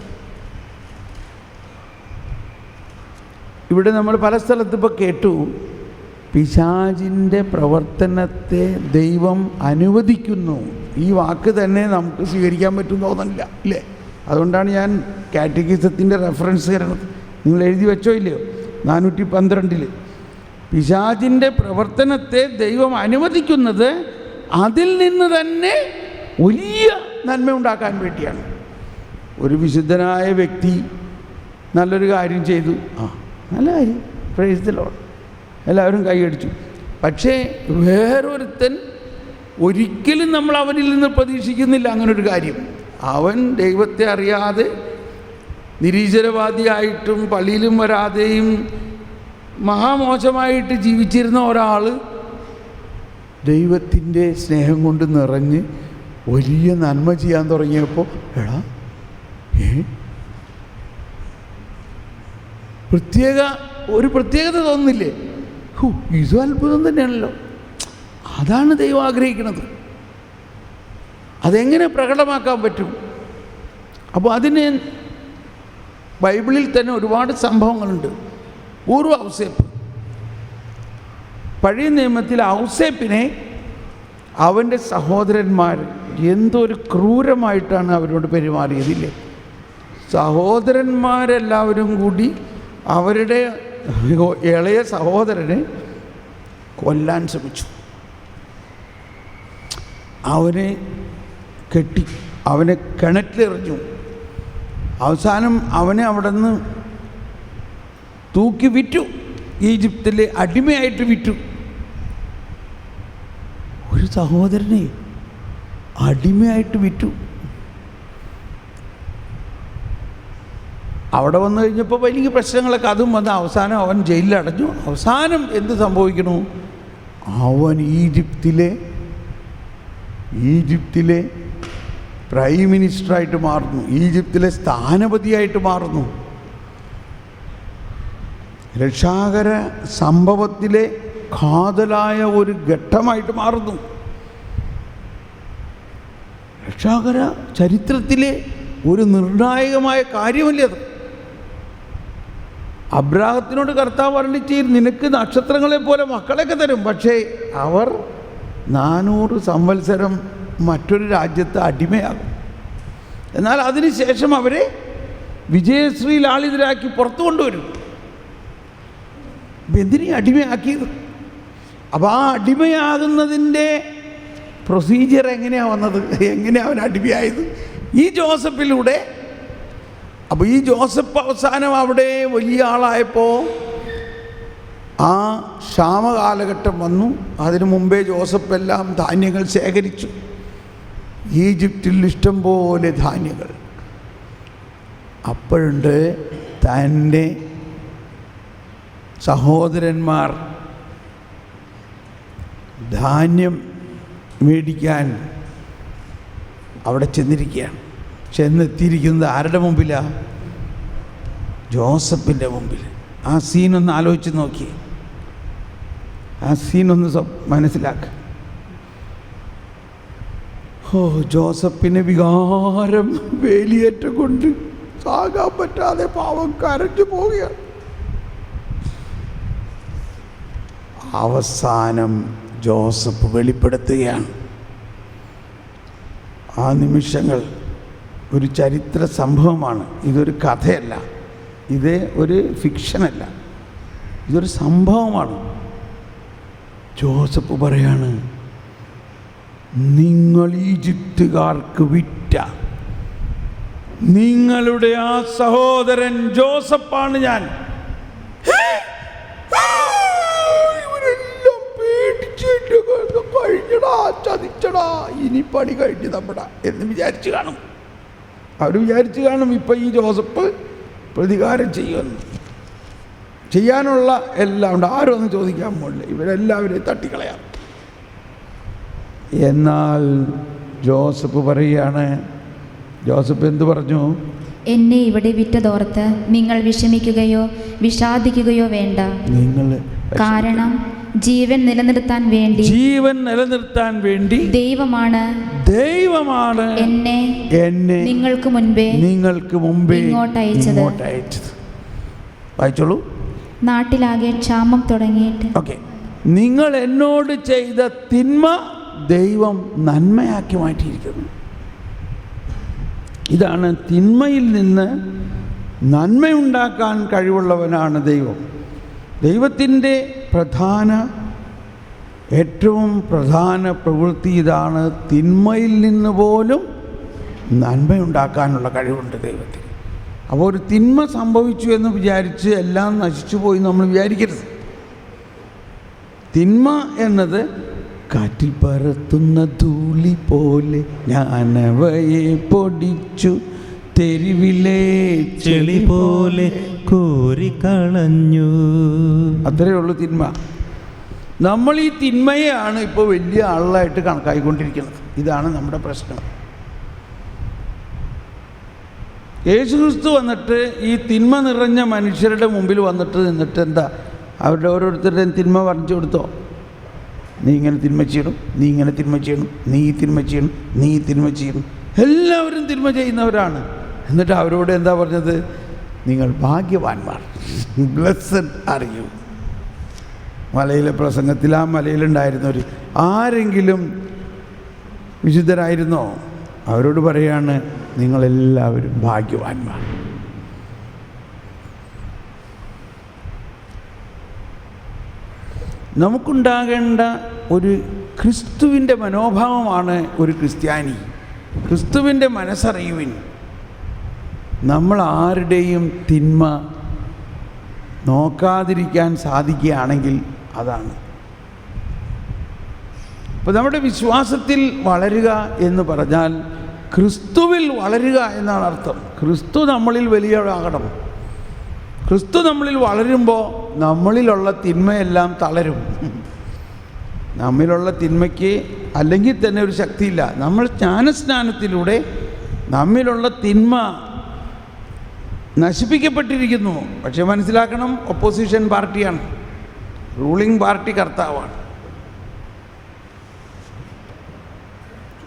ഇവിടെ നമ്മൾ പല സ്ഥലത്തും ഇപ്പോൾ കേട്ടു, പിശാചിൻ്റെ പ്രവർത്തനത്തെ ദൈവം അനുവദിക്കുന്നു. ഈ വാക്ക് തന്നെ നമുക്ക് സ്വീകരിക്കാൻ പറ്റുമെന്ന് തോന്നുന്നില്ല, ഇല്ലേ? അതുകൊണ്ടാണ് ഞാൻ കാറ്റഗിസത്തിൻ്റെ റെഫറൻസ് തരുന്നത്. നിങ്ങൾ എഴുതി വെച്ചോ ഇല്ലയോ? 412 പിശാചിൻ്റെ പ്രവർത്തനത്തെ ദൈവം അനുവദിക്കുന്നത് അതിൽ നിന്ന് തന്നെ വലിയ നന്മ ഉണ്ടാക്കാൻ വേണ്ടിയാണ്. ഒരു വിശുദ്ധനായ വ്യക്തി നല്ലൊരു കാര്യം ചെയ്തു, നല്ല കാര്യം, പ്രൈസ് ദി ലോർഡ്, എല്ലാവരും കൈയടിച്ചു. പക്ഷേ വേറൊരുത്തൻ, ഒരിക്കലും നമ്മൾ അവനിൽ നിന്ന് പ്രതീക്ഷിക്കുന്നില്ല അങ്ങനൊരു കാര്യം. അവൻ ദൈവത്തെ അറിയാതെ നിരീശ്വരവാദിയായിട്ടും പള്ളിയിലും വരാതെയും മഹാമോശമായിട്ട് ജീവിച്ചിരുന്ന ഒരാൾ ദൈവത്തിൻ്റെ സ്നേഹം കൊണ്ട് നിറഞ്ഞ് വലിയ നന്മ ചെയ്യാൻ തുടങ്ങിയപ്പോൾ, എടാ ഒരു പ്രത്യേകത തോന്നുന്നില്ലേ? ഇതും അത്ഭുതം തന്നെയാണല്ലോ. അതാണ് ദൈവം ആഗ്രഹിക്കുന്നത്. അതെങ്ങനെ പ്രകടമാക്കാൻ പറ്റും? അപ്പോൾ അതിന് ബൈബിളിൽ തന്നെ ഒരുപാട് സംഭവങ്ങളുണ്ട്. പൂർവ്വ ഔസേപ്പ്, പഴയ നിയമത്തിൽ ഔസേപ്പിനെ അവൻ്റെ സഹോദരന്മാർ എന്തൊരു ക്രൂരമായിട്ടാണ് അവരോട് പെരുമാറിയതില്ലേ. സഹോദരന്മാരെല്ലാവരും കൂടി അവരുടെ ഇളയ സഹോദരനെ കൊല്ലാൻ ശ്രമിച്ചു. അവനെ കെട്ടി, അവനെ കിണറ്റിലെറിഞ്ഞു. അവസാനം അവനെ അവിടെ നിന്ന് തൂക്കി വിറ്റു, ഈജിപ്തിലെ അടിമയായിട്ട് വിറ്റു. ഒരു സഹോദരനെ അടിമയായിട്ട് വിറ്റു. അവിടെ വന്നു കഴിഞ്ഞപ്പോൾ വലിയ പ്രശ്നങ്ങളൊക്കെ അതും വന്ന് അവസാനം അവൻ ജയിലിലടഞ്ഞു. അവസാനം എന്ത് സംഭവിക്കണു? അവൻ ഈജിപ്തിലെ പ്രൈം മിനിസ്റ്ററായിട്ട് മാറുന്നു, ഈജിപ്തിലെ സ്ഥാനപതിയായിട്ട് മാറുന്നു. രക്ഷാകര സംഭവത്തിലെ കാതലായ ഒരു ഘട്ടമായിട്ട് മാറുന്നു. രക്ഷാകര ചരിത്രത്തിലെ ഒരു നിർണായകമായ കാര്യമല്ലേ അത്. അബ്രാഹത്തിനോട് കർത്താവ് അരുളിച്ചെയ്തു, നിനക്ക് നക്ഷത്രങ്ങളെ പോലെ മക്കളെയൊക്കെ തരും, പക്ഷേ അവർ 400 സംവത്സരം മറ്റൊരു രാജ്യത്ത് അടിമയാകും. എന്നാൽ അതിനുശേഷം അവരെ വിജയശ്രീ ലാളിതരാക്കി പുറത്തു കൊണ്ടുവരും. എന്തിനീ അടിമയാക്കിയത്? അപ്പോൾ ആ അടിമയാകുന്നതിൻ്റെ പ്രൊസീജിയർ എങ്ങനെയാണ് വന്നത്? എങ്ങനെയാണ് അവൻ അടിമയായത്? ഈ ജോസഫിലൂടെ. അപ്പോൾ ഈ ജോസഫ് അവസാനം അവിടെ വലിയ ആളായപ്പോൾ ആ ക്ഷാമകാലഘട്ടം വന്നു. അതിനു മുമ്പേ ജോസഫ് എല്ലാം ധാന്യങ്ങൾ ശേഖരിച്ചു. ഈജിപ്തിൽ ഇഷ്ടം പോലെ ധാന്യങ്ങൾ. അപ്പോഴുണ്ട് തൻ്റെ സഹോദരന്മാർ ധാന്യം മേടിക്കാൻ അവിടെ ചെന്നിരിക്കുകയാണ്. ചെന്നെത്തിയിരിക്കുന്നത് ആരുടെ മുമ്പിലാണ്? ജോസഫിൻ്റെ മുമ്പിൽ. ആ സീനൊന്ന് ആലോചിച്ച് നോക്കി, ആ സീനൊന്ന് മനസ്സിലാക്കുക. ജോസഫിന് വികാരം വേലിയേറ്റം കൊണ്ട് താങ്ങാൻ പറ്റാതെ പാവം കരഞ്ഞു പോവുകയാണ്. അവസാനം ജോസഫ് വെളിപ്പെടുത്തുകയാണ്. ആ നിമിഷങ്ങൾ ഒരു ചരിത്ര സംഭവമാണ്. ഇതൊരു കഥയല്ല, ഇത് ഒരു ഫിക്ഷനല്ല, ഇതൊരു സംഭവമാണ്. ജോസഫ് പറയാണ്, നിങ്ങൾ ഈജിപ്തുകാർക്ക് വിറ്റ നിങ്ങളുടെ ആ സഹോദരൻ ജോസഫാണ് ഞാൻ. ഇവരെല്ലാം പേടിച്ചിട്ട് കഴിഞ്ഞടാ, ചതിച്ചടാ, ഇനി പണി കഴിഞ്ഞ് നമ്മുടെ എന്ന് വിചാരിച്ചു കാണും. അവർ വിചാരിച്ചു കാണും ഇപ്പം ഈ ജോസഫ് പ്രതികാരം ചെയ്യുമെന്ന്. ചെയ്യാനുള്ള എല്ലാം ഉണ്ട്, ആരും ഒന്നും ചോദിക്കാൻ പോകില്ല, ഇവരെല്ലാവരെയും തട്ടിക്കളയാം. എന്നാൽ ജോസഫ് പറയുകയാണ്, ജോസഫ് എന്തു പറഞ്ഞു? എന്നെ ഇവിടെ വിറ്റതോർത്ത് നിങ്ങൾ വിഷമിക്കുകയോ വിഷാദിക്കുകയോ വേണ്ട. കാരണം ജീവൻ നിലനിർത്താൻ വേണ്ടി ദൈവമാണ് എന്നെ നിങ്ങൾക്ക് മുൻപേ ഇങ്ങോട്ട് അയച്ചത്. വായിച്ചോളൂ. നാട്ടിലാകെ ക്ഷാമം തുടങ്ങിയിട്ട് നിങ്ങൾ എന്നോട് ചെയ്ത തിന്മ ദൈവം നന്മയാക്കി മാറ്റിയിരിക്കുന്നു. ഇതാണ്, തിന്മയിൽ നിന്ന് നന്മയുണ്ടാക്കാൻ കഴിവുള്ളവനാണ് ദൈവം. ദൈവത്തിൻ്റെ ഏറ്റവും പ്രധാന പ്രവൃത്തി ഇതാണ്. തിന്മയിൽ നിന്ന് പോലും നന്മയുണ്ടാക്കാനുള്ള കഴിവുണ്ട് ദൈവത്തിന്. അപ്പോൾ ഒരു തിന്മ സംഭവിച്ചു എന്ന് വിചാരിച്ച് എല്ലാം നശിച്ചു പോയി നമ്മൾ വിചാരിക്കരുത്. തിന്മ എന്നത് കാറ്റിൽ പറത്തുന്ന ധൂളി പോലെ ഞാനവയെ പൊടിച്ചു തെരുവിലെ ചെളി പോലെ കോരിക്കളഞ്ഞു. അത്രയേ ഉള്ളൂ തിന്മ. നമ്മൾ ഈ തിന്മയെയാണ് ഇപ്പോൾ വലിയ ആളായിട്ട് കണക്കായിക്കൊണ്ടിരിക്കുന്നത്. ഇതാണ് നമ്മുടെ പ്രശ്നം. യേശുക്രിസ്തു വന്നിട്ട് ഈ തിന്മ നിറഞ്ഞ മനുഷ്യരുടെ മുമ്പിൽ വന്നിട്ട് നിന്നിട്ട് എന്താ അവരുടെ ഓരോരുത്തരുടെയും തിന്മ പറഞ്ഞു കൊടുത്തോ? നീ ഇങ്ങനെ തിന്മ ചെയ്യണം, നീ ഇങ്ങനെ തിന്മ ചെയ്യണം, നീ തിന്മ ചെയ്യണം, നീ തിന്മ ചെയ്യണം. എല്ലാവരും തിന്മ ചെയ്യുന്നവരാണ്. എന്നിട്ട് അവരോട് എന്താ പറഞ്ഞത്? നിങ്ങൾ ഭാഗ്യവാന്മാർ, ബ്ലെസ്സഡ് ആർ യു. മലയിലെ പ്രസംഗത്തിൽ ആ മലയിലുണ്ടായിരുന്നവർ ആരെങ്കിലും വിശുദ്ധരായിരുന്നോ? അവരോട് പറയാണ്, നിങ്ങളെല്ലാവരും ഭാഗ്യവാന്മാർ. നമുക്കുണ്ടാകേണ്ട ഒരു ക്രിസ്തുവിൻ്റെ മനോഭാവമാണ് ഒരു ക്രിസ്ത്യാനി. ക്രിസ്തുവിൻ്റെ മനസ്സറിയുവിൻ. നമ്മൾ ആരുടെയും തിന്മ നോക്കാതിരിക്കാൻ സാധിക്കുകയാണെങ്കിൽ അതാണ്. അപ്പോൾ നമ്മുടെ വിശ്വാസത്തിൽ വളരുക എന്ന് പറഞ്ഞാൽ ക്രിസ്തുവിൽ വളരുക എന്നാണ് അർത്ഥം. ക്രിസ്തു നമ്മളിൽ വലിയവരാകണം. ക്രിസ്തു നമ്മളിൽ വളരുമ്പോൾ നമ്മളിലുള്ള തിന്മയെല്ലാം തളരും. നമ്മിലുള്ള തിന്മയ്ക്ക് അല്ലെങ്കിൽ തന്നെ ഒരു ശക്തിയില്ല. നമ്മൾ ജ്ഞാനസ്നാനത്തിലൂടെ നമ്മിലുള്ള തിന്മ നശിപ്പിക്കപ്പെട്ടിരിക്കുന്നു. പക്ഷെ മനസ്സിലാക്കണം, ഒപ്പോസിഷൻ പാർട്ടിയാണ്, റൂളിംഗ് പാർട്ടി കർത്താവാണ്.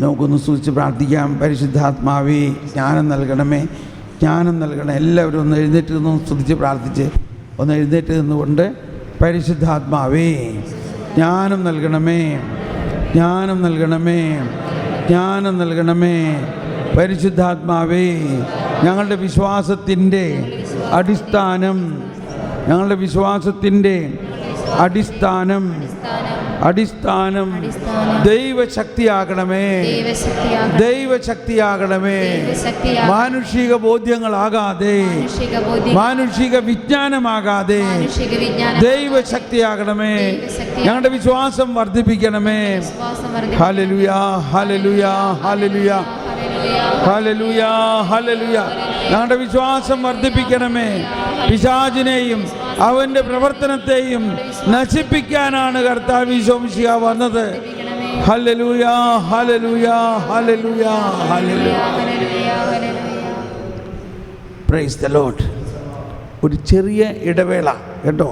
നമുക്കൊന്ന് സൂചിച്ച് പ്രാർത്ഥിക്കാം. പരിശുദ്ധാത്മാവേ, ജ്ഞാനം നൽകണമേ, ജ്ഞാനം നൽകണം. എല്ലാവരും ഒന്ന് എഴുന്നേറ്റ് നിന്ന് സ്തുതിച്ച് പ്രാർത്ഥിച്ച് ഒന്ന് എഴുന്നേറ്റ് നിന്നുകൊണ്ട്, പരിശുദ്ധാത്മാവേ ജ്ഞാനം നൽകണമേ, ജ്ഞാനം നൽകണമേ, ജ്ഞാനം നൽകണമേ. പരിശുദ്ധാത്മാവേ, ഞങ്ങളുടെ വിശ്വാസത്തിൻ്റെ അടിസ്ഥാനം, ഞങ്ങളുടെ വിശ്വാസത്തിൻ്റെ അടിസ്ഥാനം ദൈവശക്തിയാകണമേ, ദൈവശക്തിയാകണമേ. മാനുഷിക ബോധ്യങ്ങളാകാതെ, മാനുഷിക വിജ്ഞാനമാകാതെ ദൈവശക്തിയാകണമേ. ഞങ്ങളുടെ വിശ്വാസം വർദ്ധിപ്പിക്കണമേ. Hallelujah, hallelujah, hallelujah, hallelujah, hallelujah. ഞങ്ങളുടെ വിശ്വാസം വർദ്ധിപ്പിക്കണമേ. പിശാചിനെയും അവൻ്റെ പ്രവർത്തനത്തെയും നശിപ്പിക്കാനാണ് കർത്താവ് ഈശോ മിശിഹ വന്നത്. Hallelujah, hallelujah, hallelujah, hallelujah. Price the Lord. ഒരു ചെറിയ ഇടവേള കേട്ടോ.